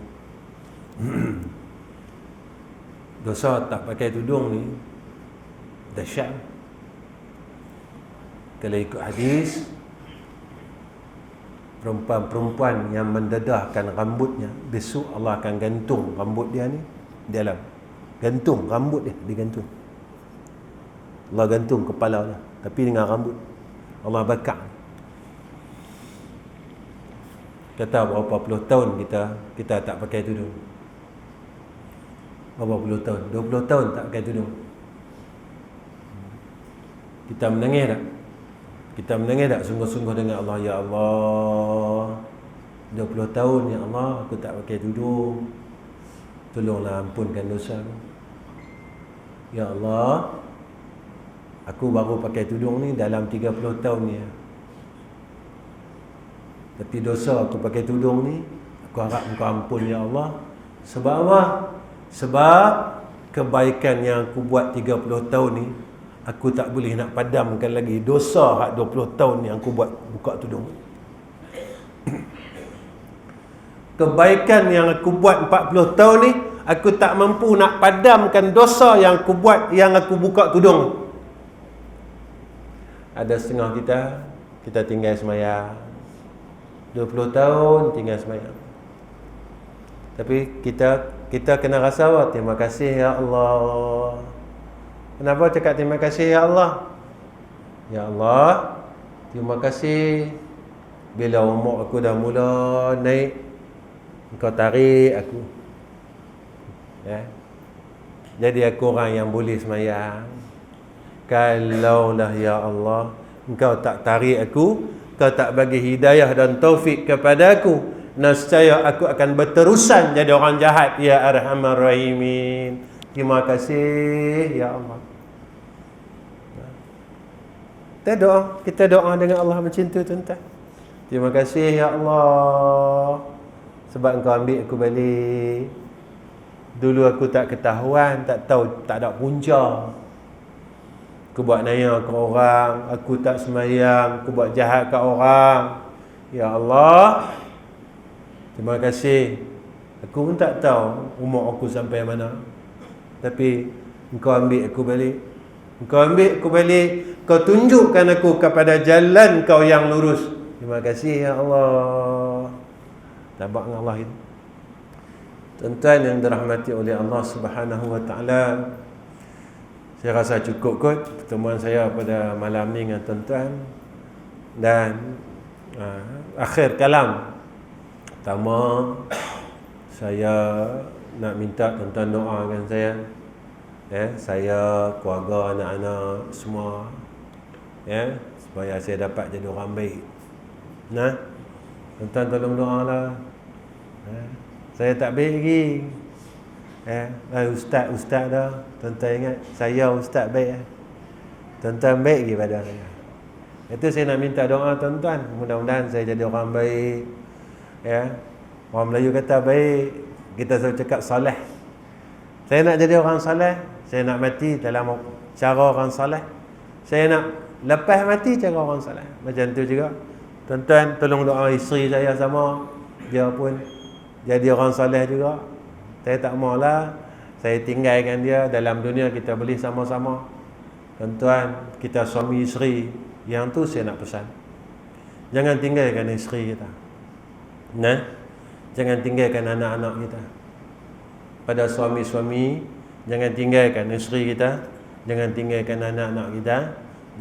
Dosa tak pakai tudung ni dahsyat. Kalau ikut hadis, perempuan-perempuan yang mendedahkan rambutnya, besok Allah akan gantung rambut dia ni dalam. Gantung rambut dia, digantung. Allah gantung kepala dia, tapi dengan rambut Allah bakar. Kata berapa puluh tahun kita tak pakai tudung. Berapa puluh tahun? 20 tahun tak pakai tudung. Kita menangis tak? Kita menangis tak sungguh-sungguh dengan Allah? Ya Allah, 20 tahun ya Allah aku tak pakai tudung, tolonglah ampunkan dosa aku. Ya Allah, aku baru pakai tudung ni dalam 30 tahun ni, tapi dosa aku pakai tudung ni, aku harap engkau ampun ya Allah. Sebab apa? Sebab kebaikan yang aku buat 30 tahun ni, aku tak boleh nak padamkan lagi dosa hak 20 tahun yang aku buat buka tudung. Kebaikan yang aku buat 40 tahun ni, aku tak mampu nak padamkan dosa yang aku buat yang aku buka tudung. Ada setengah kita tinggal semayang 20 tahun tinggal semayang. Tapi kita kena rasa apa? Terima kasih ya Allah. Kenapa cakap terima kasih ya Allah? Ya Allah, terima kasih bila umur aku dah mula naik, Engkau tarik aku, ya. Jadi aku orang yang boleh semayang. Kalaulah ya Allah Engkau tak tarik aku, Kau tak bagi hidayah dan taufik kepada aku, nescaya aku akan berterusan jadi orang jahat ya Arhamar Rahimin. Terima kasih ya Allah. Kita doa dengan Allah macam tu tuan-tuan. Terima kasih ya Allah sebab Engkau ambil aku balik. Dulu aku tak ketahuan, tak tahu, tak ada punca. Aku buat naya ke orang, aku tak semayang, aku buat jahat ke orang. Ya Allah, terima kasih. Aku pun tak tahu umur aku sampai mana, tapi Engkau ambil aku balik. Engkau ambil aku balik, Kau tunjukkan aku kepada jalan Kau yang lurus. Terima kasih ya Allah. Tabak dengan Allah itu. Tuan-tuan yang dirahmati oleh Allah Subhanahu wa taala, saya rasa cukup kot pertemuan saya pada malam ni dengan tuan-tuan. Dan akhir kalam, pertama saya nak minta tuan-tuan doakan saya, saya, keluarga, anak-anak semua, supaya saya dapat jadi orang baik. Nah, tuan-tuan tolong doalah. Saya tak baik lagi. Ustaz dah. Tuan-tuan ingat saya ustaz baik. Tuan-tuan baik lagi pada saya. Itu saya nak minta doa tuan-tuan. Mudah-mudahan saya jadi orang baik. Orang Melayu kata baik, kita selalu cakap soleh. Saya nak jadi orang soleh. Saya nak mati dalam cara orang soleh. Saya nak lepas mati cara orang soleh. Macam tu juga. Tuan-tuan tolong doa isteri saya sama, dia pun jadi orang soleh juga. Saya tak maulah saya tinggalkan dia. Dalam dunia kita boleh sama-sama. Tuan-tuan, kita suami isteri, yang tu saya nak pesan. Jangan tinggalkan isteri kita. Jangan tinggalkan anak-anak kita. Pada suami-suami, jangan tinggalkan isteri kita, jangan tinggalkan anak-anak kita.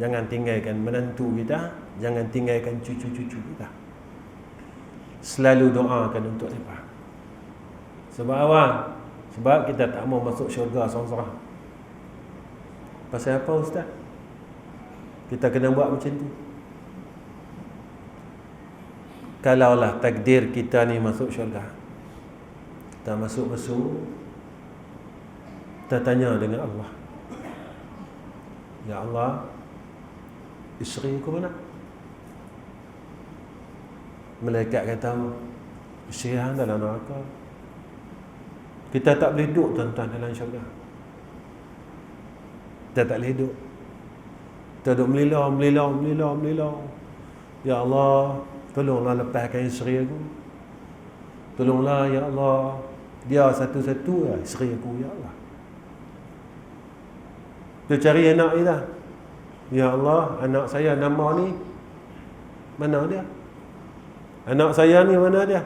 Jangan tinggalkan menantu kita, jangan tinggalkan cucu-cucu kita. Selalu doakan untuk mereka. Sebab apa? Sebab kita tak mau masuk syurga seorang-seorang. Pasal apa ustaz? Kita kena buat macam tu. Kalaulah takdir kita ni masuk syurga, kita masuk-masuk, kita tanya dengan Allah, ya Allah, isteri aku mana? Malaikat kata, isteri hang dalam neraka. Kita tak boleh duduk tuan-tuan dalam syurga. Kita tak boleh duduk. Kita duduk melilau. Ya Allah, tolonglah lepaskan isteri aku. Tolonglah ya Allah, dia satu-satu lah isteri aku ya Allah. Dia cari anak dia. Ya Allah, anak saya nama ni mana dia? Anak saya ni mana dia?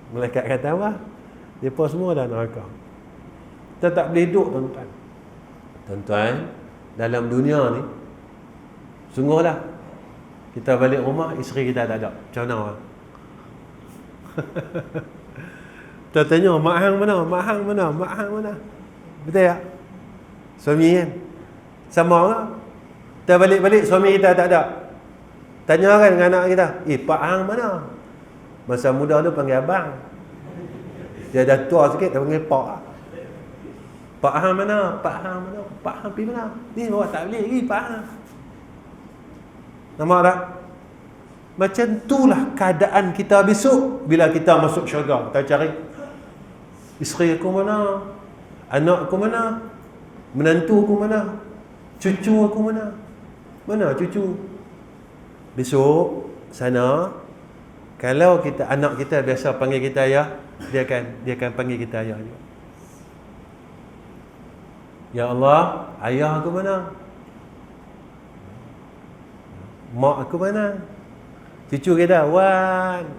Malaikat kata apa? Mereka semua dah neraka. Kita tak boleh duduk tuan-tuan. Tuan-tuan, dalam dunia ni sungguhlah kita balik rumah, isteri kita tak ada. Macam mana? Kita tanya, mak hang mana? Mak hang mana? Mak hang mana? Betul tak? Suami kan? Sama tak? Kita balik-balik, suami kita tak ada. Tanya kan dengan anak kita, pak hang mana? Masa muda tu panggil abang. Dia dah tua sikit, dia panggil pak. Pak hang mana? Pak hang mana? Pak hang pergi mana? Ni bawa tak boleh lagi pak hang. Nampak tak? Macam itulah keadaan kita besok bila kita masuk syurga. Kita cari isteri aku mana? Anak aku mana? Menantu aku mana? Cucu aku mana? Mana cucu? Besok sana, kalau kita anak kita biasa panggil kita ayah, dia akan panggil kita ayah juga. Ya Allah, ayah aku mana? Mak aku mana? Cucu kita, Wan.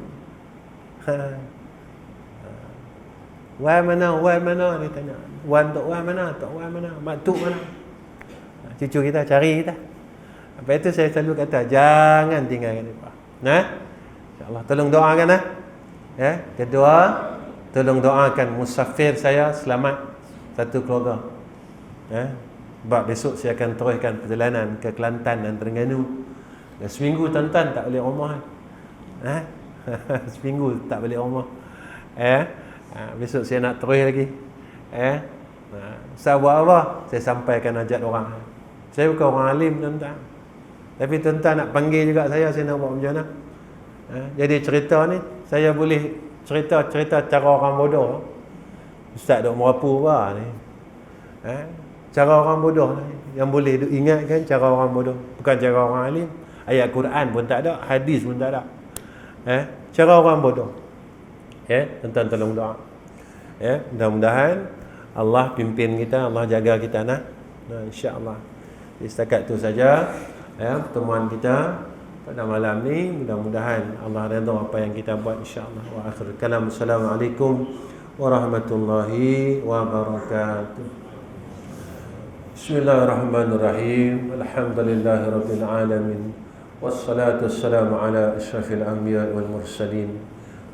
Wan mana? Wan mana? Dia tanya. Wan Tok Wan mana? Tok Wan mana? Mak Tok mana? Cucu kita cari kita. Apa itu saya selalu kata, jangan tinggalkan mereka. InsyaAllah, tolong doakan ya. Kedua, tolong doakan musafir saya selamat satu keluarga. Sebab besok saya akan teruskan perjalanan ke Kelantan dan Terengganu. Dan seminggu tuan-tuan tak balik rumah. Seminggu tak balik rumah. Besok saya nak terus lagi. Saya buat apa? Saya sampaikan ajat orang. Saya bukan orang alim tuan-tuan. Tapi tuan-tuan nak panggil juga saya nak buat macam mana? Jadi cerita ni, saya boleh cerita cara orang bodoh. Ustaz duk merapu apa ni? Cara orang bodoh yang boleh ingatkan cara orang bodoh. Bukan cara orang alim. Ayat Quran pun tak ada, hadis pun tak ada. Cara orang bodoh. Tuan-tuan tolong doa. Mudah-mudahan Allah pimpin kita, Allah jaga kita insya-Allah. Setakat tu saja pertemuan kita pada malam ni. Mudah-mudahan Allah redha apa yang kita buat insya-Allah. Wa akhir kalam. Assalamualaikum warahmatullahi wabarakatuh. Bismillahirrahmanirrahim. Alhamdulillahirabbil alamin. Wassalatu wassalamu ala asyrafil anbiya wal mursalin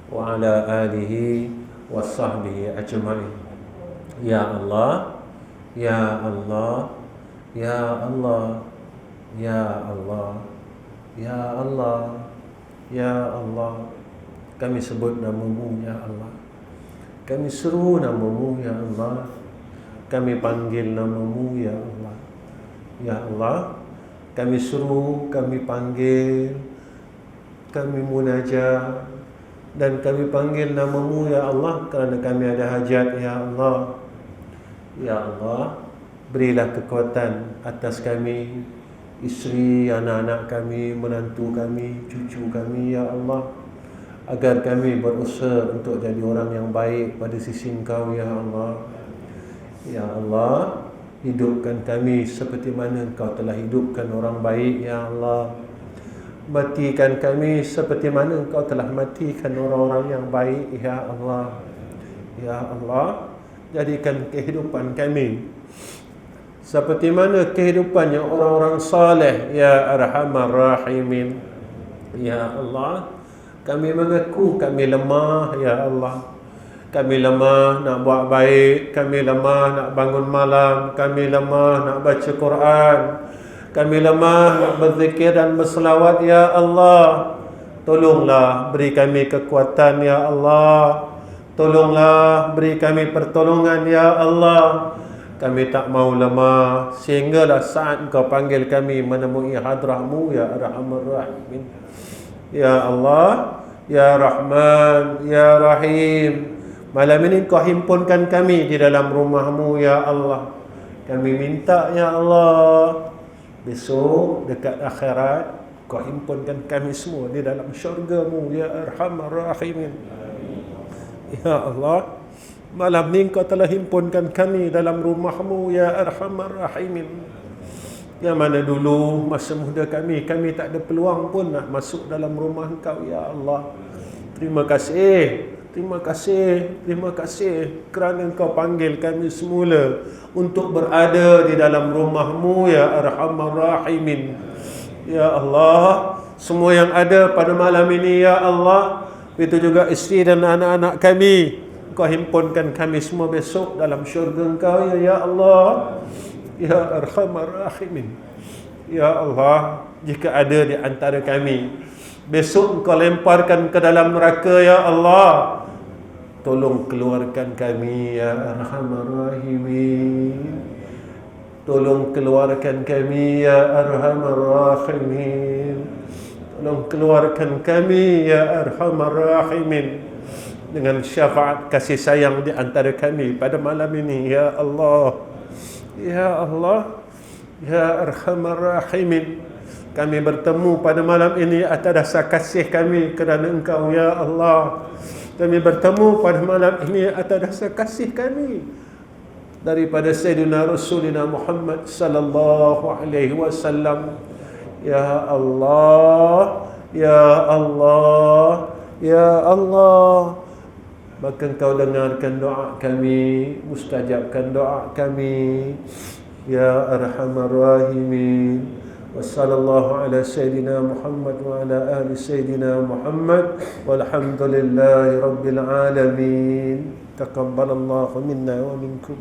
wa ala alihi washabbihi ajmain. Ya Allah, ya Allah, ya Allah, ya Allah, ya Allah, ya Allah. Kami sebut nama-Mu ya Allah. Kami seru nama-Mu ya Allah. Kami panggil nama-Mu ya Allah. Ya Allah, kami seru, kami panggil, kami munajat, dan kami panggil nama-Mu ya Allah kerana kami ada hajat ya Allah. Ya Allah, berilah kekuatan atas kami, isteri, anak-anak kami, menantu kami, cucu kami ya Allah, agar kami berusaha untuk jadi orang yang baik pada sisi Engkau ya Allah. Ya Allah, hidupkan kami seperti mana Engkau telah hidupkan orang baik ya Allah. Matikan kami seperti mana Engkau telah matikan orang-orang yang baik ya Allah. Ya Allah, jadikan kehidupan kami seperti mana kehidupannya orang-orang saleh, ya Arhamar Rahimin. Ya Allah, kami mengaku kami lemah, ya Allah. Kami lemah nak buat baik, kami lemah nak bangun malam, kami lemah nak baca Quran, kami lemah nak berzikir dan berselawat, ya Allah. Tolonglah beri kami kekuatan, ya Allah. Tolonglah beri kami pertolongan, ya Allah. Kami tak mau lemah sehinggalah saat Engkau panggil kami menemui hadrah-Mu, ya Arhamar Rahimin. Ya Allah, ya Rahman, ya Rahim. Malam ini Kau himpunkan kami di dalam rumah-Mu, ya Allah. Kami minta, ya Allah, besok dekat akhirat Kau himpunkan kami semua di dalam syurga-Mu, ya Arhamar Rahimin. Ya Allah, malam ni Kau telah himpunkan kami dalam rumah-Mu, ya Arhamar Rahimin. Yang mana dulu masa muda kami tak ada peluang pun nak masuk dalam rumah Engkau, ya Allah. Terima kasih, terima kasih, terima kasih kerana Engkau panggil kami semula untuk berada di dalam rumah-Mu, ya Arhamar Rahimin. Ya Allah, semua yang ada pada malam ini, ya Allah, itu juga isteri dan anak-anak kami, Kau himpunkan kami semua besok dalam syurga Engkau, ya Allah. Ya Arhamar Rahimin. Ya Allah, jika ada di antara kami besok Engkau lemparkan ke dalam neraka, ya Allah, tolong keluarkan kami, ya Arhamar Rahimin. Tolong keluarkan kami, ya Arhamar Rahimin. Tolong keluarkan kami, ya Arhamar Rahimin, dengan syafaat kasih sayang di antara kami pada malam ini, ya Allah. Ya Allah, ya Arhamar Rahimin. Kami bertemu pada malam ini atas dasar kasih kami kerana Engkau, ya Allah. Kami bertemu pada malam ini atas dasar kasih kami daripada Sayyidina Rasulina Muhammad sallallahu alaihi wasallam. Ya Allah, ya Allah, ya Allah, maka Engkau dengarkan doa kami, mustajabkan doa kami, ya Arhamar Rahimin. Wassallallahu ala Sayyidina Muhammad wa ala ali Sayyidina Muhammad walhamdulillahi rabbil alamin. Taqabbalallahu minna wa minkum.